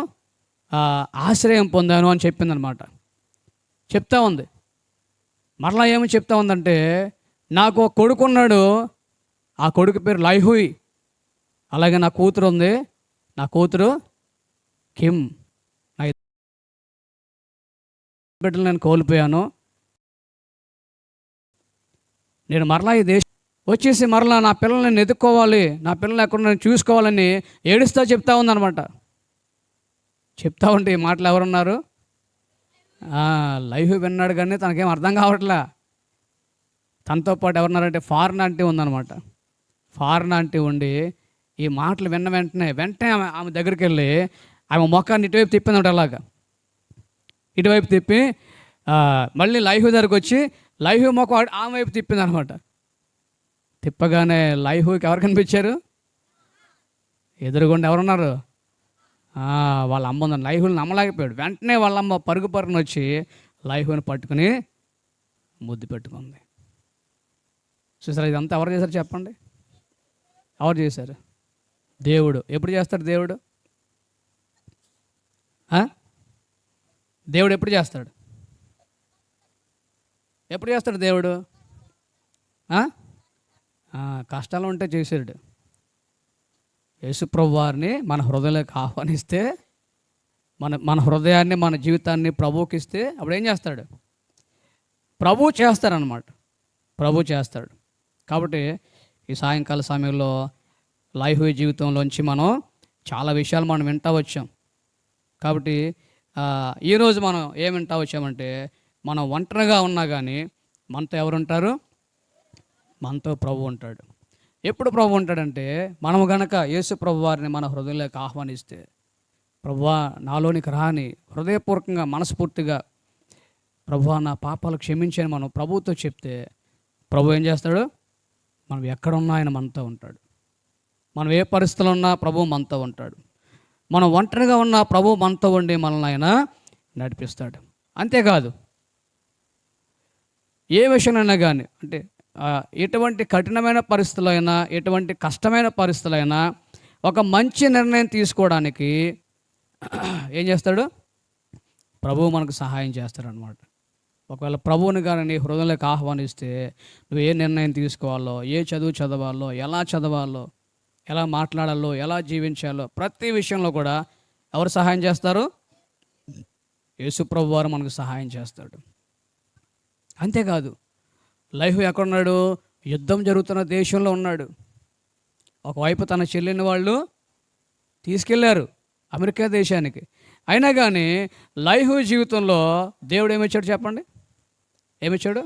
ఆశ్రయం పొందాను అని చెప్పిందనమాట. చెప్తా ఉంది. మరలా ఏమి చెప్తా ఉందంటే, నాకు ఒక కొడుకు ఉన్నాడు, ఆ కొడుకు పేరు లైహుయ్, అలాగే నా కూతురు ఉంది, నా కూతురు కిమ్. నా బిడ్డలు నేను కోల్పోయాను. నేను మరలా ఈ దేశం వచ్చేసి మరలా నా పిల్లల్ని నేను ఎదుక్కోవాలి, నా పిల్లల్ని ఎక్కడ నేను చూసుకోవాలని ఏడుస్తా చెప్తా ఉందన్నమాట. చెప్తా ఉంటే ఈ మాటలు ఎవరున్నారు? లైఫ్ విన్నాడు కానీ తనకేం అర్థం కావట్లే. తనతో పాటు ఎవరున్నారంటే ఫారెన్ ఆంటీ ఉందన్నమాట. ఫారెన్ ఆంటీ ఉండి ఈ మాటలు విన్న వెంటనే ఆమె దగ్గరికి వెళ్ళి ఆమె మొఖాన్ని ఇటువైపు తిప్పిందంట. అలాగా ఇటువైపు తిప్పి మళ్ళీ లైఫ్ దగ్గరకు వచ్చి లైఫ్ మొఖం ఆమె వైపు తిప్పింది అనమాట. తిప్పగానే లైఫ్కి ఎవరు కనిపించారు? ఎదురుగుండా ఎవరున్నారు? వాళ్ళ అమ్మ ఉందని. లైఫ్ని నమ్మలేకపోయాడు. వెంటనే వాళ్ళ అమ్మ పరుగున వచ్చి లైఫ్ని పట్టుకుని ముద్దు పెట్టుకుంది. చూసారా, ఇదంతా ఎవరు చేశారు చెప్పండి? ఎవరు చేశారు? దేవుడు. ఎప్పుడు చేస్తాడు దేవుడు? దేవుడు ఎప్పుడు చేస్తాడు? ఎప్పుడు చేస్తాడు దేవుడు? కష్టాలు ఉంటే చేసాడు. యేసుప్రభు వారిని మన హృదయంలోకి ఆహ్వానిస్తే, మన హృదయాన్ని, మన జీవితాన్ని ప్రభువుకి ఇస్తే అప్పుడు ఏం చేస్తాడు? ప్రభువు చేస్తారనమాట. ప్రభు చేస్తాడు. కాబట్టి ఈ సాయంకాల సమయంలో లైఫ్ జీవితంలోంచి మనం చాలా విషయాలు మనం వింటూ వచ్చాం. కాబట్టి ఈరోజు మనం ఏం వింటూ వచ్చామంటే, మనం ఒంటరిగా ఉన్నా కానీ మనతో ఎవరుంటారు? మనతో ప్రభు ఉంటాడు. ఎప్పుడు ప్రభు ఉంటాడంటే, మనము గనక యేసు ప్రభు వారిని మన హృదయంలోకి ఆహ్వానిస్తే, ప్రభువా నాలోనికి రాని హృదయపూర్వకంగా మనస్ఫూర్తిగా ప్రభువా నా పాపాలు క్షమించని మనం ప్రభువుతో చెప్తే, ప్రభు ఏం చేస్తాడు? మనం ఎక్కడున్నా ఆయన మనతో ఉంటాడు. మనం ఏ పరిస్థితుల్లో ఉన్నా ప్రభు మనతో ఉంటాడు. మనం ఒంటరిగా ఉన్న ప్రభు మనతో ఉండి మనల్ని ఆయన నడిపిస్తాడు. అంతేకాదు, ఏ విషయంలో కానీ, అంటే ఎటువంటి కఠినమైన పరిస్థితులైనా, ఎటువంటి కష్టమైన పరిస్థితులైనా ఒక మంచి నిర్ణయం తీసుకోవడానికి ఏం చేస్తాడు? ప్రభువు మనకు సహాయం చేస్తాడు అనమాట. ఒకవేళ ప్రభువుని కానీ నీ హృదయంలోకి ఆహ్వానిస్తే, నువ్వు ఏ నిర్ణయం తీసుకోవాలో, ఏ చదువు చదవాలో, ఎలా చదవాలో, ఎలా మాట్లాడాలో, ఎలా జీవించాలో, ప్రతి విషయంలో కూడా ఎవరు సహాయం చేస్తారు? యేసు ప్రభు వారు మనకు సహాయం చేస్తాడు. అంతేకాదు, లైఫ్ ఎక్కడున్నాడు? యుద్ధం జరుగుతున్న దేశంలో ఉన్నాడు. ఒకవైపు తన చెల్లిని వాళ్ళు తీసుకెళ్లారు అమెరికా దేశానికి. అయినా కానీ లైఫ్ జీవితంలో దేవుడు ఏమిచ్చాడు చెప్పండి? ఏమిచ్చాడు?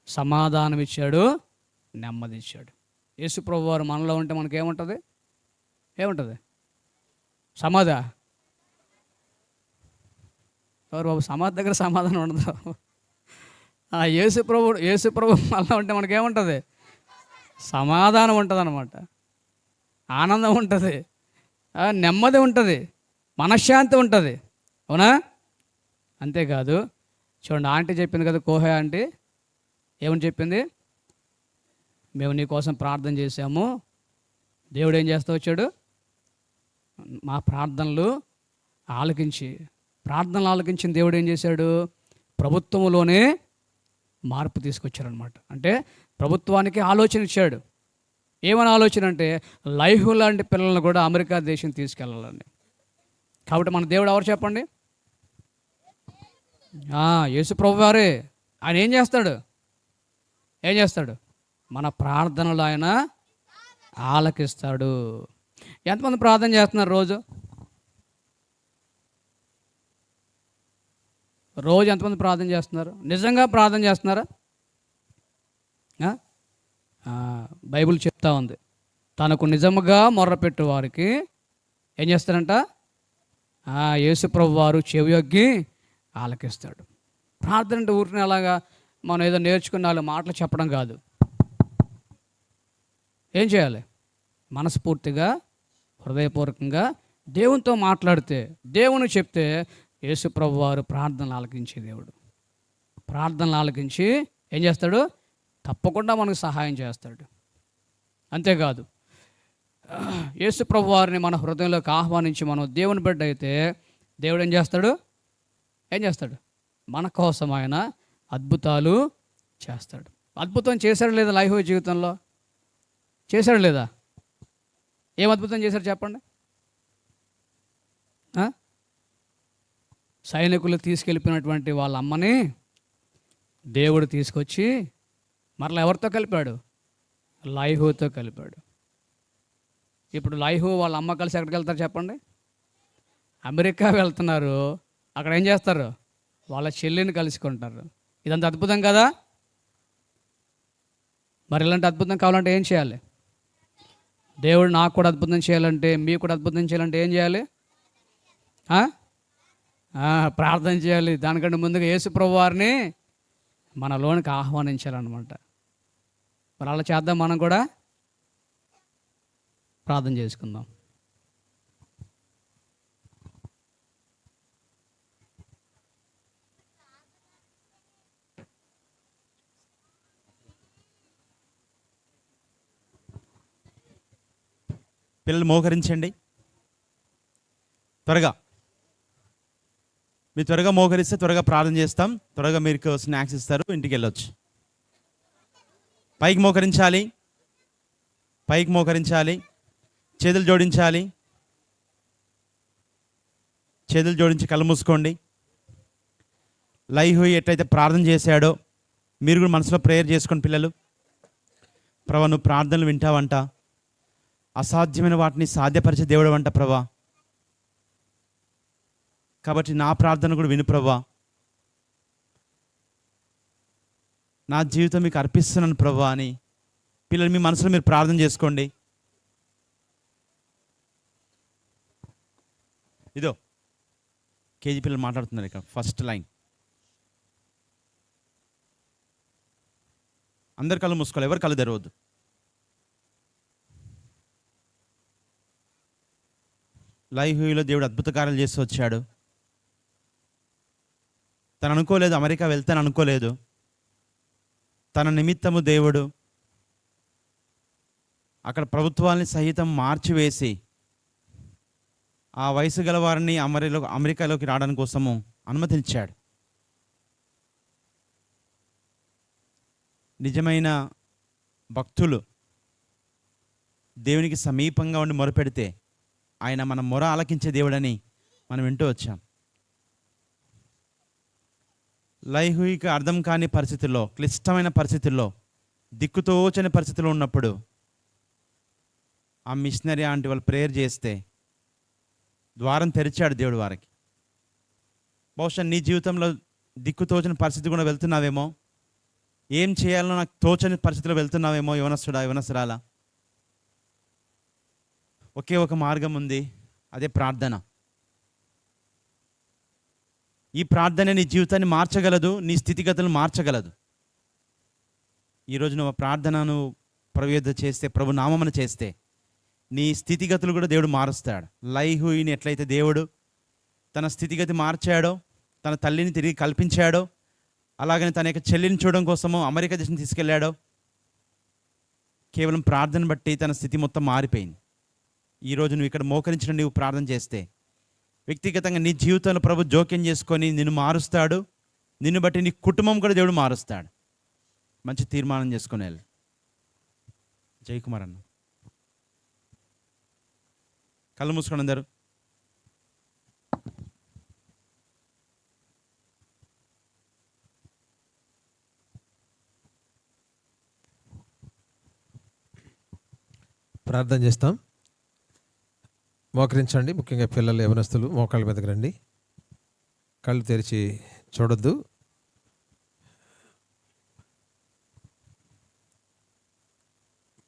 సమాధానం ఇచ్చాడు, నెమ్మది ఇచ్చాడు. యేసు ప్రభు వారు మనలో ఉంటే మనకేముంటుంది? ఏముంటుంది? ఎవరు బాబు సమాధి దగ్గర సమాధానం ఉండదు. యేసు ప్రభు మనలో ఉంటే మనకేముంటుంది? సమాధానం ఉంటుంది అన్నమాట. ఆనందం ఉంటుంది, నెమ్మది ఉంటుంది, మనశ్శాంతి ఉంటుంది. అవునా? అంతేకాదు, చూడండి, ఆంటీ చెప్పింది కదా, కోహే ఆంటీ ఏమని చెప్పింది? మేము నీ కోసం ప్రార్థన చేశాము, దేవుడు ఏం చేస్తూ వచ్చాడు? మా ప్రార్థనలు ఆలకించిన దేవుడు ఏం చేశాడు? ప్రభుత్వంలోనే మార్పు తీసుకొచ్చారనమాట. అంటే ప్రభుత్వానికి ఆలోచన ఇచ్చాడు. ఏమని ఆలోచన అంటే, లైఫ్ లాంటి పిల్లలను కూడా అమెరికా దేశం తీసుకెళ్ళాలని. కాబట్టి మన దేవుడు ఎవరు చెప్పండి? యేసు ప్రభు వారే. ఆయన ఏం చేస్తాడు? మన ప్రార్థనలు ఆయన ఆలకిస్తాడు. ఎంతమంది ప్రార్థన చేస్తున్నారు రోజు ఎంతమంది ప్రార్థన చేస్తున్నారు? నిజంగా ప్రార్థన చేస్తున్నారా? బైబిల్ చెప్తా ఉంది, తనకు నిజముగా మొర్రపెట్టు వారికి ఏం చేస్తారంట? యేసు ప్రభు వారు చెవియొగ్గి ఆలకిస్తాడు. ప్రార్థన అంటే ఊరిని అలాగా మనం ఏదో నేర్చుకున్న వాళ్ళు మాటలు చెప్పడం కాదు. ఏం చేయాలి? మనస్ఫూర్తిగా, హృదయపూర్వకంగా దేవునితో మాట్లాడితే, దేవుని చెప్తే యేసు ప్రభు వారు ప్రార్థనలు ఆలకించే దేవుడు. ప్రార్థనలు ఆలకించి ఏం చేస్తాడు? తప్పకుండా మనకు సహాయం చేస్తాడు. అంతేకాదు, యేసు ప్రభు వారిని మన హృదయంలోకి ఆహ్వానించి మనం దేవుని బిడ్డ అయితే దేవుడు ఏం చేస్తాడు మన కోసం ఆయన అద్భుతాలు చేస్తాడు. అద్భుతం చేశాడు లేదా లైఫ్ జీవితంలో? చేశాడు లేదా? ఏం అద్భుతం చేశాడు చెప్పండి? సైనికులు తీసుకెళ్ళిపోయినటువంటి వాళ్ళ అమ్మని దేవుడు తీసుకొచ్చి మరలా ఎవరితో కలిపాడు? లైహుతో కలిపాడు. ఇప్పుడు లైహు వాళ్ళ అమ్మ కలిసి ఎక్కడికి వెళ్తారు చెప్పండి? అమెరికా వెళ్తున్నారు. అక్కడ ఏం చేస్తారు? వాళ్ళ చెల్లిని కలుసుకుంటారు. ఇదంతా అద్భుతం కదా? మరి ఇలాంటి అద్భుతం కావాలంటే ఏం చేయాలి? దేవుడు నాకు కూడా అద్భుతం చేయాలంటే, మీకు కూడా అద్భుతం చేయాలంటే ఏం చేయాలి? ప్రార్థన చేయాలి. దానికంటే ముందుగా యేసు ప్రభు వారిని మనలోనికి ఆహ్వానించాలన్నమాట. మరి అలా చేద్దాం. మనం కూడా ప్రార్థన చేసుకుందాం. పిల్లలు మోకరించండి త్వరగా. మీరు త్వరగా మోకరిస్తే త్వరగా ప్రార్థన చేస్తాం. త్వరగా మీరు స్నాక్స్ ఇస్తారు, ఇంటికి వెళ్ళొచ్చు. పైకి మోకరించాలి, పైకి మోకరించాలి. చేతులు జోడించాలి. చేతులు జోడించి కళ్ళు మూసుకోండి. లైహు ఎట్లయితే ప్రార్థన చేశాడో మీరు కూడా మనసులో ప్రేయర్ చేసుకోండి. పిల్లలు, ప్రభా నువ్వు ప్రార్థనలు వింటావంట, అసాధ్యమైన వాటిని సాధ్యపరిచే దేవుడు అంట ప్రభా. కాబట్టి నా ప్రార్థన కూడా విను ప్రభా. నా జీవితం మీకు అర్పిస్తున్నాను ప్రభా అని పిల్లలు మీ మనసులో మీరు ప్రార్థన చేసుకోండి. ఇదో కేజీ పిల్లలు మాట్లాడుతున్నారు ఇక్కడ ఫస్ట్ లైన్. అందరు కళ్ళు మూసుకోవాలి, ఎవరు కళ్ళు తెరవద్దు. లైహులో దేవుడు అద్భుత కార్యాలు చేసి వచ్చాడు. తను అనుకోలేదు అమెరికా వెళ్తాను అనుకోలేదు. తన నిమిత్తము దేవుడు అక్కడ ప్రభుత్వాన్ని సహితం మార్చివేసి ఆ వయసు గల వారిని అమెరికాలోకి రావడానికి కోసము అనుమతించాడు. నిజమైన భక్తులు దేవునికి సమీపంగా ఉండి మొరపెడితే ఆయన మన మొర ఆలకించే దేవుడని మనం వింటూ వచ్చాం. లైంగిక అర్థం కాని పరిస్థితుల్లో, క్లిష్టమైన పరిస్థితుల్లో, దిక్కుతోచని పరిస్థితుల్లో ఉన్నప్పుడు ఆ మిషనరీ ఆంటీ వాళ్ళు ప్రేయర్ చేస్తే ద్వారం తెరిచాడు దేవుడు వారికి. బహుశా నీ జీవితంలో దిక్కుతోచని పరిస్థితి కూడా వెళ్తున్నావేమో, ఏం చేయాలో నాకు తోచని పరిస్థితిలో వెళ్తున్నావేమో. యువనస్తురాలా, ఒకే ఒక మార్గం ఉంది, అదే ప్రార్థన. ఈ ప్రార్థన నీ జీవితాన్ని మార్చగలదు, నీ స్థితిగతులను మార్చగలదు. ఈరోజు నువ్వు ప్రార్థనను ప్రవేద చేస్తే, ప్రభు నామమును చేస్తే నీ స్థితిగతులు కూడా దేవుడు మారుస్తాడు. లైహుయిని ఎట్లయితే దేవుడు తన స్థితిగతి మార్చాడో, తన తల్లిని తిరిగి కల్పించాడో, అలాగని తన యొక్క చెల్లిని చూడడం కోసము అమెరికా దేశం తీసుకెళ్ళాడో, కేవలం ప్రార్థన బట్టి తన స్థితి మొత్తం మారిపోయింది. ఈరోజు నువ్వు ఇక్కడ మోకరించిన నీవు ప్రార్థన చేస్తే వ్యక్తిగతంగా నీ జీవితంలో ప్రభు జోక్యం చేసుకొని నిన్ను మారుస్తాడు. నిన్ను బట్టి నీ కుటుంబం కూడా దేవుడు మారుస్తాడు. మంచి తీర్మానం చేసుకుని వెళ్ళి. జయకుమార్ అన్న కళ్ళు మూసుకొని అందరు. ప్రార్థన చేస్తాం. మోకరించండి. ముఖ్యంగా పిల్లలు, యవనస్తులు మోకాళ్ళ మీదకి రండి. కళ్ళు తెరిచి చూడొద్దు.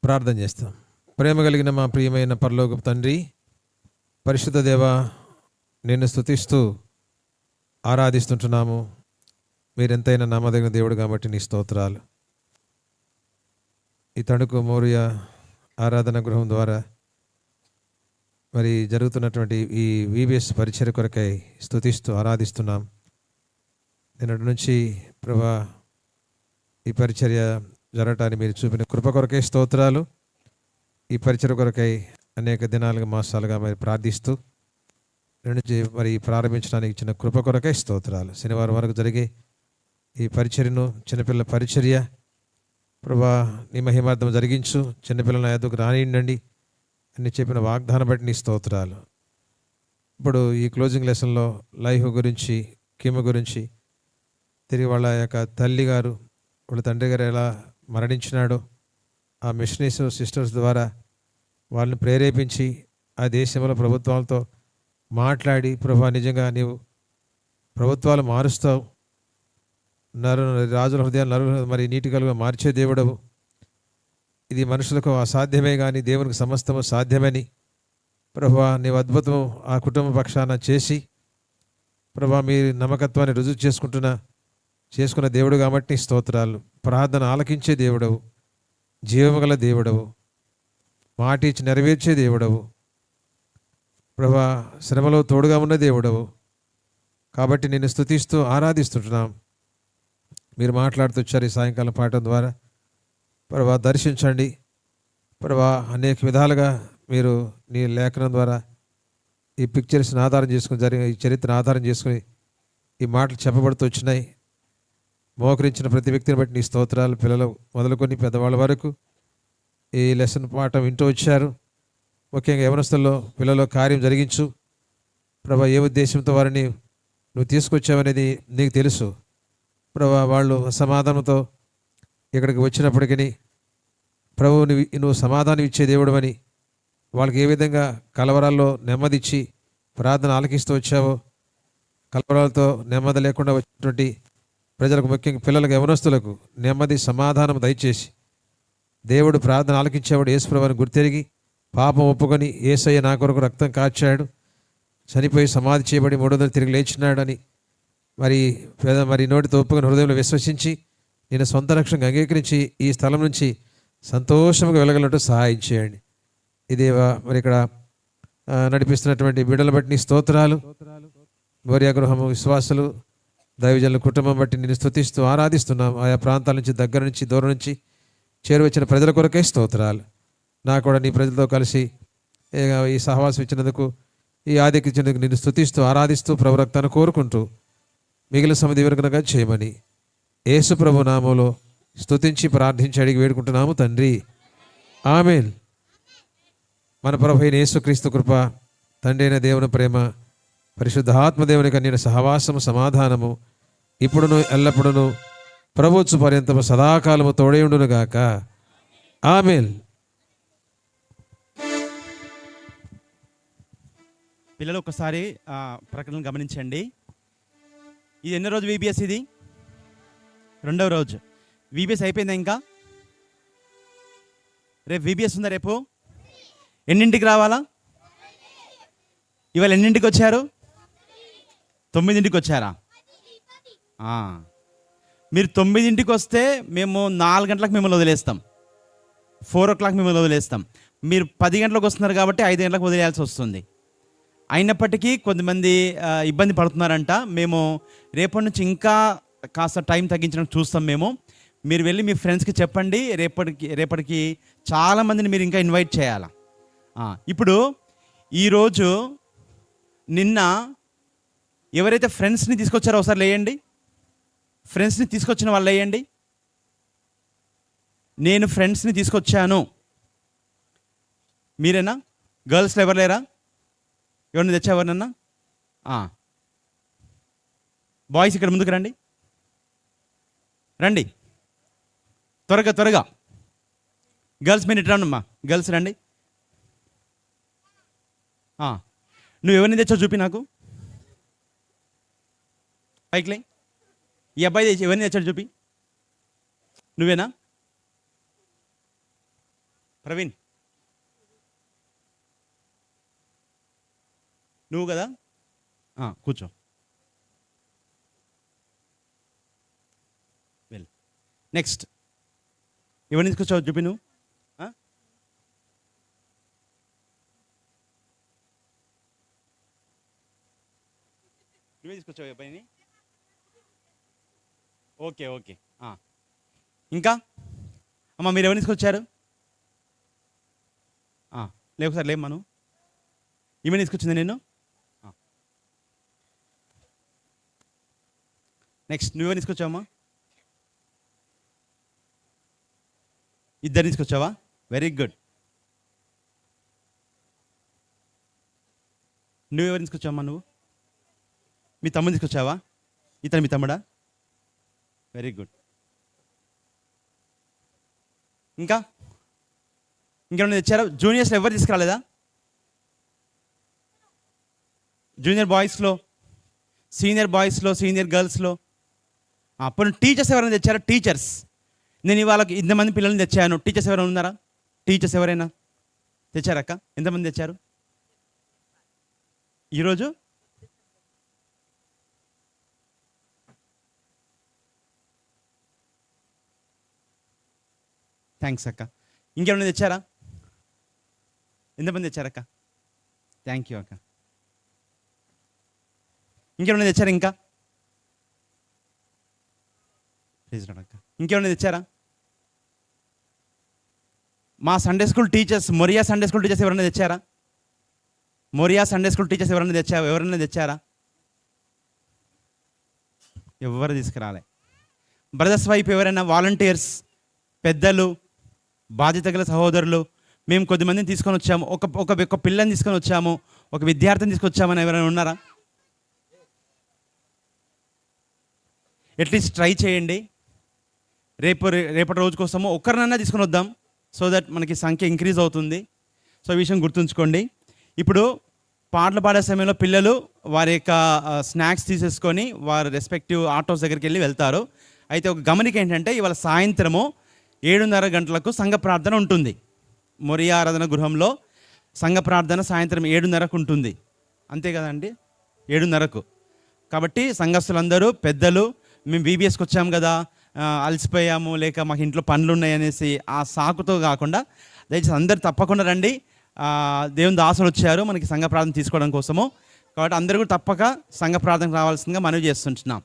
ప్రార్థన చేస్తాం. ప్రేమ కలిగిన మా ప్రియమైన పరలోకపు తండ్రి, పరిశుద్ధ దేవా, నిన్ను స్తుతిస్తూ ఆరాధిస్తుంటున్నాము. మీరెంతైనా నమ్మదగిన దేవుడు కాబట్టి నీ స్తోత్రాలు. ఈ తణుకు మోరియా ఆరాధన గృహం ద్వారా మరి జరుగుతున్నటువంటి ఈ వీబీఎస్ పరిచర్య కొరకై స్తుతిస్తూ ఆరాధిస్తున్నాం. నిన్నటి నుంచి ప్రభా ఈ పరిచర్య జరగటాన్ని మీరు చూపిన కృప కొరకై స్తోత్రాలు. ఈ పరిచర్య కొరకై అనేక దినాలుగా మాసాలుగా మరి ప్రార్థిస్తూ నుంచి మరి ప్రారంభించడానికి ఇచ్చిన కృప కొరకై స్తోత్రాలు. శనివారం వరకు జరిగే ఈ పరిచర్యను, చిన్నపిల్లల పరిచర్య ప్రభా నీ మహిమార్థం జరిగించు, చిన్నపిల్లల ఎదుగు రానియండి అని చెప్పిన వాగ్దానం బట్టి నీ స్తోత్రాలు. ఇప్పుడు ఈ క్లోజింగ్ లెసన్లో లైఫ్ గురించి, కిమ్ గురించి, తిరిగి వాళ్ళ యొక్క తల్లి గారు, వాళ్ళ తండ్రి గారు ఎలా మరణించినాడో ఆ మిషనరీస్ సిస్టర్స్ ద్వారా వాళ్ళని ప్రేరేపించి ఆ దేశంలో ప్రభుత్వాలతో మాట్లాడి, ప్రభా నిజంగా నీవు ప్రభుత్వాలు మారుస్తావు, రాజుల హృదయాలు మరి నీటికలుగా మార్చే దేవుడవు, ఇది మనుషులకు అసాధ్యమే కానీ దేవునికి సమస్తము సాధ్యమని ప్రభా నీవు అద్భుతం ఆ కుటుంబ పక్షాన చేసి ప్రభా మీ నమ్మకత్వాన్ని రుజువు చేసుకున్న దేవుడు కాబట్టి స్తోత్రాలు. ప్రార్థన ఆలకించే దేవుడవు, జీవము గల దేవుడవు, మాట ఇచ్చి నెరవేర్చే దేవుడవు, ప్రభా శ్రమలో తోడుగా ఉన్న దేవుడవు కాబట్టి నిన్ను స్తుతిస్తూ ఆరాధిస్తుంటున్నాం. మీరు మాట్లాడుతూ వచ్చారు ఈ సాయంకాలం పాఠం ద్వారా. ప్రభా దర్శించండి ప్రభా, అనేక విధాలుగా మీరు నీ లేఖనం ద్వారా ఈ పిక్చర్స్ని ఆధారం చేసుకుని జరిగిన ఈ చరిత్రను ఆధారం చేసుకుని ఈ మాటలు చెప్పబడుతూ వచ్చినాయి. మోకరించిన ప్రతి వ్యక్తిని బట్టి నీ స్తోత్రాలు. పిల్లలు మొదలుకొని పెద్దవాళ్ళ వరకు ఈ లెసన్ పాఠం వింటూ వచ్చారు. ముఖ్యంగా యవనస్తుల్లో పిల్లల్లో కార్యం జరిగించు ప్రభా. ఏ ఉద్దేశంతో వారిని నువ్వు తీసుకొచ్చావనేది నీకు తెలుసు ప్రభా. వాళ్ళు సమాధానంతో ఇక్కడికి వచ్చినప్పటికీ ప్రభు నువ్వు సమాధానం ఇచ్చే దేవుడు అని వాళ్ళకి ఏ విధంగా కలవరాల్లో నెమ్మదిచ్చి ప్రార్థన ఆలకిస్తూ వచ్చావో, కలవరాలతో నెమ్మది లేకుండా వచ్చినటువంటి ప్రజలకు, ముఖ్యంగా పిల్లలకు, యవనస్తులకు నెమ్మది సమాధానం దయచేసి దేవుడు ప్రార్థన ఆలకించేవాడు యేసుప్రభు అని గుర్తెరిగి పాపం ఒప్పుకొని యేసయ్య నా కొరకు రక్తం కాచాడు, చనిపోయి సమాధి చేయబడి మూడోదిన తిరిగి లేచినాడు అని మరి నోటితో ఒప్పుకొని హృదయంలో విశ్వసించి నేను సొంత రక్షణగా అంగీకరించి ఈ స్థలం నుంచి సంతోషంగా వెళ్ళగలటూ సహాయం చేయండి. ఇదే మరి ఇక్కడ నడిపిస్తున్నటువంటి బిడ్డల బట్టి నీ స్తోత్రాలు. మోరియా గృహము విశ్వాసులు, దైవజనుల కుటుంబం బట్టి నేను స్తుతిస్తూ ఆరాధిస్తున్నాం. ఆయా ప్రాంతాల నుంచి, దగ్గర నుంచి, దూరం నుంచి చేరువచ్చిన ప్రజల కొరకే స్తోత్రాలు. నాకు కూడా నీ ప్రజలతో కలిసి ఈ సహవాసం ఇచ్చినందుకు, ఈ ఆధిక్యం ఇచ్చినందుకు నిన్ను స్తుతిస్తూ ఆరాధిస్తూ ప్రభు రక్తాన్ని కోరుకుంటూ మిగిలిన సమధి వరకునగా చేయమని యేసు ప్రభు నామంలో స్తుతించి ప్రార్థించి అడిగి వేడుకుంటున్నాము తండ్రి, ఆమేన్. మన ప్రభు అయిన యేసుక్రీస్తు కృప, తండ్రి అయిన దేవుని ప్రేమ, పరిశుద్ధాత్మదేవుని కన్యన సహవాసము, సమాధానము ఇప్పుడును ఎల్లప్పుడూ ప్రభుత్వ పర్యంతము సదాకాలము తోడేయుండును గాక, ఆమేన్. పిల్లలు ఒకసారి ప్రకటన గమనించండి. ఇది ఎన్నో రోజు VBS? ఇది 2వ రోజు. VBS అయిపోయిందా? ఇంకా రేపు VBS ఉందా? రేపు ఎన్నింటికి రావాలా? ఇవాళ ఎన్నింటికి వచ్చారు? 9ంటికి వచ్చారా? మీరు 9ంటికి వస్తే మేము 4 గంటలకు మిమ్మల్ని వదిలేస్తాం, 4 o'clock మిమ్మల్ని వదిలేస్తాం. మీరు 10 గంటలకు వస్తున్నారు కాబట్టి 5 గంటలకు వదిలేయాల్సి వస్తుంది. అయినప్పటికీ కొంతమంది ఇబ్బంది పడుతున్నారంట. మేము రేపటి నుంచి ఇంకా కాస్త టైం తగ్గించడానికి చూస్తాం. మీరు వెళ్ళి మీ ఫ్రెండ్స్కి చెప్పండి. రేపటికి చాలామందిని మీరు ఇంకా ఇన్వైట్ చేయాలా. ఇప్పుడు ఈరోజు నిన్న ఎవరైతే ఫ్రెండ్స్ని తీసుకొచ్చారో ఒకసారి లేయండి. ఫ్రెండ్స్ని తీసుకొచ్చిన వాళ్ళు లేయండి. నేను ఫ్రెండ్స్ని తీసుకొచ్చాను, మీరేనా? గర్ల్స్లో ఎవరు లేరా? ఎవరిని తెచ్చావరన్నా? బాయ్స్ ఇక్కడ ముందుకు రండి, రండి త్వరగా. గర్ల్స్ మీరు ఇటు రండమ్మా, గర్ల్స్ రండి. నువ్వు ఎవరిని తెచ్చావు చూపి నాకు. పైకిలే. ఈ అబ్బాయి ఎవరిని తెచ్చాడు చూపి. నువ్వేనా ప్రవీణ్? నువ్వు కదా? కూర్చో. వెల్, నెక్స్ట్ ఎవరిని తీసుకొచ్చావు చూపి. నువ్వు నువ్వే తీసుకొచ్చావు అబ్బాయిని. ఓకే. ఇంకా అమ్మ మీరు ఎవరిని తీసుకొచ్చారు? లేకపోతే లేవు మనం ఈమె తీసుకొచ్చింది నేను. నెక్స్ట్ నువ్వే తీసుకొచ్చావమ్మా? ఇద్దరు తీసుకొచ్చావా? Very good. నువ్వెవరు తీసుకొచ్చావమ్మా? నువ్వు మీ తమ్ముడు తీసుకొచ్చావా? ఇతను మీ తమ్ముడా? Very good. ఇంకేమైనా తెచ్చారా? జూనియర్స్లో ఎవరు తీసుకురాలేదా? జూనియర్ బాయ్స్లో, సీనియర్ బాయ్స్లో, సీనియర్ గర్ల్స్లో. అప్పుడు టీచర్స్ ఎవరైనా తెచ్చారా? టీచర్స్, నేను ఇవాళ ఇంతమంది పిల్లల్ని తెచ్చాను. టీచర్స్ ఎవరైనా ఉన్నారా? టీచర్స్ ఎవరైనా తెచ్చారక్క? ఎంతమంది తెచ్చారు ఈరోజు? థ్యాంక్స్ అక్క. ఇంకేమైనా తెచ్చారా? ఎంతమంది తెచ్చారక్క? థ్యాంక్ యూ అక్క. ఇంకేమైనా తెచ్చారా? ఇంకా ప్లీజ్ అక్క. ఇంకేమైనా తెచ్చారా? మా Sunday school teachers, Moriah Sunday school teachers ఎవరైనా తెచ్చారా? మొరియా సండే స్కూల్ టీచర్స్ ఎవరైనా తెచ్చారా? ఎవరు తీసుకురాలే. బ్రదర్స్ వైపు ఎవరైనా వాలంటీర్స్, పెద్దలు, బాధ్యత గల సహోదరులు, మేము కొద్దిమందిని తీసుకొని వచ్చాము, ఒక పిల్లని తీసుకొని వచ్చాము, ఒక విద్యార్థిని తీసుకొచ్చామని ఎవరైనా ఉన్నారా? అట్లీస్ట్ ట్రై చేయండి. రేపటి రోజు కోసము ఒక్కరినన్నా తీసుకొని వద్దాం, సో దట్ మనకి సంఖ్య ఇంక్రీజ్ అవుతుంది. సో ఈ విషయం గుర్తుంచుకోండి. ఇప్పుడు పాటలు పాడే సమయంలో పిల్లలు వారి యొక్క స్నాక్స్ తీసేసుకొని వారి రెస్పెక్టివ్ ఆటోస్ దగ్గరికి వెళ్ళి వెళ్తారు. అయితే ఒక గమనిక ఏంటంటే, ఇవాళ సాయంత్రము 7:30 గంటలకు సంఘ ప్రార్థన ఉంటుంది. మొరియా ఆరాధన గృహంలో సంఘ ప్రార్థన సాయంత్రం 7:30కు ఉంటుంది. అంతే కదండి, 7:30కు. కాబట్టి సంఘస్థులందరూ, పెద్దలు, మేము VBSకి వచ్చాము కదా, అలసిపోయాము, లేక మాకు ఇంట్లో పనులు ఉన్నాయి అనేసి ఆ సాకుతో కాకుండా దయచేసి అందరు తప్పకుండా రండి. దేవుని దాసులు వచ్చారు మనకి సంఘ ప్రార్థన తీసుకోవడం కోసము. కాబట్టి అందరూ కూడా తప్పక సంఘ ప్రార్థనకు రావాల్సిందిగా మనవి చేస్తుంటున్నాం.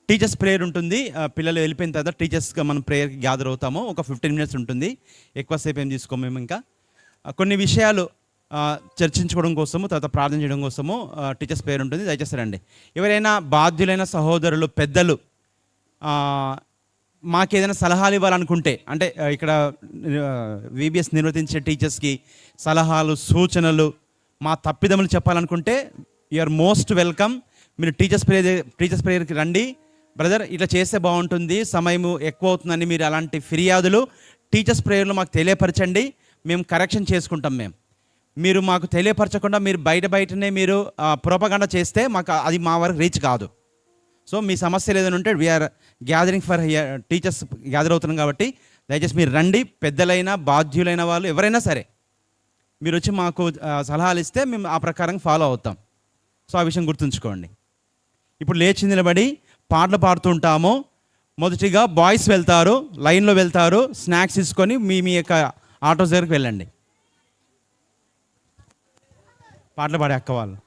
టీచర్స్ ప్రేయర్ ఉంటుంది. పిల్లలు వెళ్ళిపోయిన తర్వాత టీచర్స్గా మనం ప్రేయర్కి గ్యాదర్ అవుతాము. ఒక 15 minutes ఉంటుంది, ఎక్కువసేపు ఏం తీసుకోము మేము. ఇంకా కొన్ని విషయాలు చర్చించుకోవడం కోసము, తర్వాత ప్రార్థన చేయడం కోసము టీచర్స్ ప్రేయర్ ఉంటుంది. దయచేసి రండి. ఎవరైనా బాధ్యులైన సహోదరులు, పెద్దలు మాకేదైనా సలహాలు ఇవ్వాలనుకుంటే, అంటే ఇక్కడ VBS నిర్వర్తించే టీచర్స్కి సలహాలు, సూచనలు, మా తప్పిదములు చెప్పాలనుకుంటే యు ఆర్ మోస్ట్ వెల్కమ్. మీరు టీచర్స్ ప్రేయర్కి రండి. బ్రదర్ ఇట్లా చేస్తే బాగుంటుంది, సమయం ఎక్కువ అవుతుందని మీరు అలాంటి ఫిర్యాదులు టీచర్స్ ప్రేయర్లో మాకు తెలియపరచండి. మేము కరెక్షన్ చేసుకుంటాం. మీరు మాకు తెలియపరచకుండా మీరు బయటనే మీరు ప్రొపగండా చేస్తే మాకు అది మా వరకు రీచ్ కాదు. సో మీ సమస్యలు ఏదైనా ఉంటే we are gathering for teachers gather అవుతున్నాం కాబట్టి దయచేసి మీరు రండి. పెద్దలైన, బాధ్యులైన వాళ్ళు ఎవరైనా సరే మీరు వచ్చి మాకు సలహాలు ఇస్తే మేము ఆ ప్రకారం ఫాలో అవుతాం. సో ఆ విషయం గుర్తుంచుకోండి. ఇప్పుడు లేచి నిలబడి పాటలు పాడుతుంటాము. మొదటిగా బాయ్స్ వెళ్తారు, లైన్లో వెళ్తారు, స్నాక్స్ తీసుకొని మీ యొక్క ఆటోస్ దగ్గరికి వెళ్ళండి. పాటలు పాడే అక్క వాళ్ళు.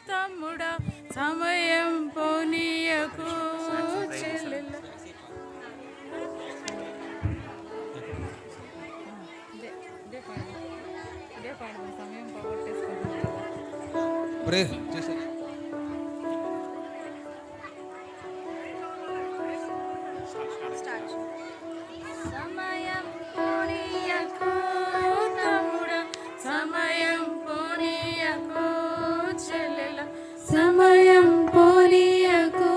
తమ్ముడా సమయం పోనీయకు, సమయం పోగొట్టేసుకుంటా. సమయం పోనీయకు తమ్ముడా, సమయం పోనీయకు చెల్లెల, సమయం పోనీయకు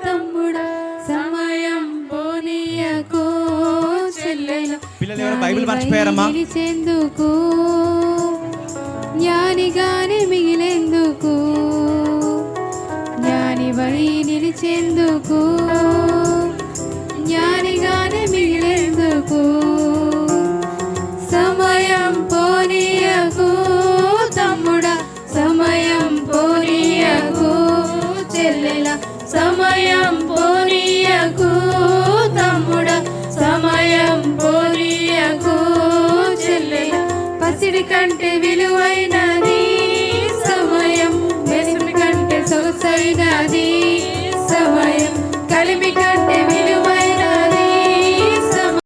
తమ్ముడా, సమయం పోనీయకు చెల్లెల. పిల్లలు ఎవరు బైబిల్ మర్చిపోయారమ్మా? నిలిచేందుకు, జ్ఞానిగానే మిగిలేందుకు, జ్ఞానివై నిలిచేందుకు, జ్ఞానిగానే మిగిలేందుకు. సమయం పోనీయకు తమ్ముడా, సమయం పోనీయకు చెల్లెల, సమయం పోనీయకు తమ్ముడా, సమయం పోనీయకు కంటే విలువైనది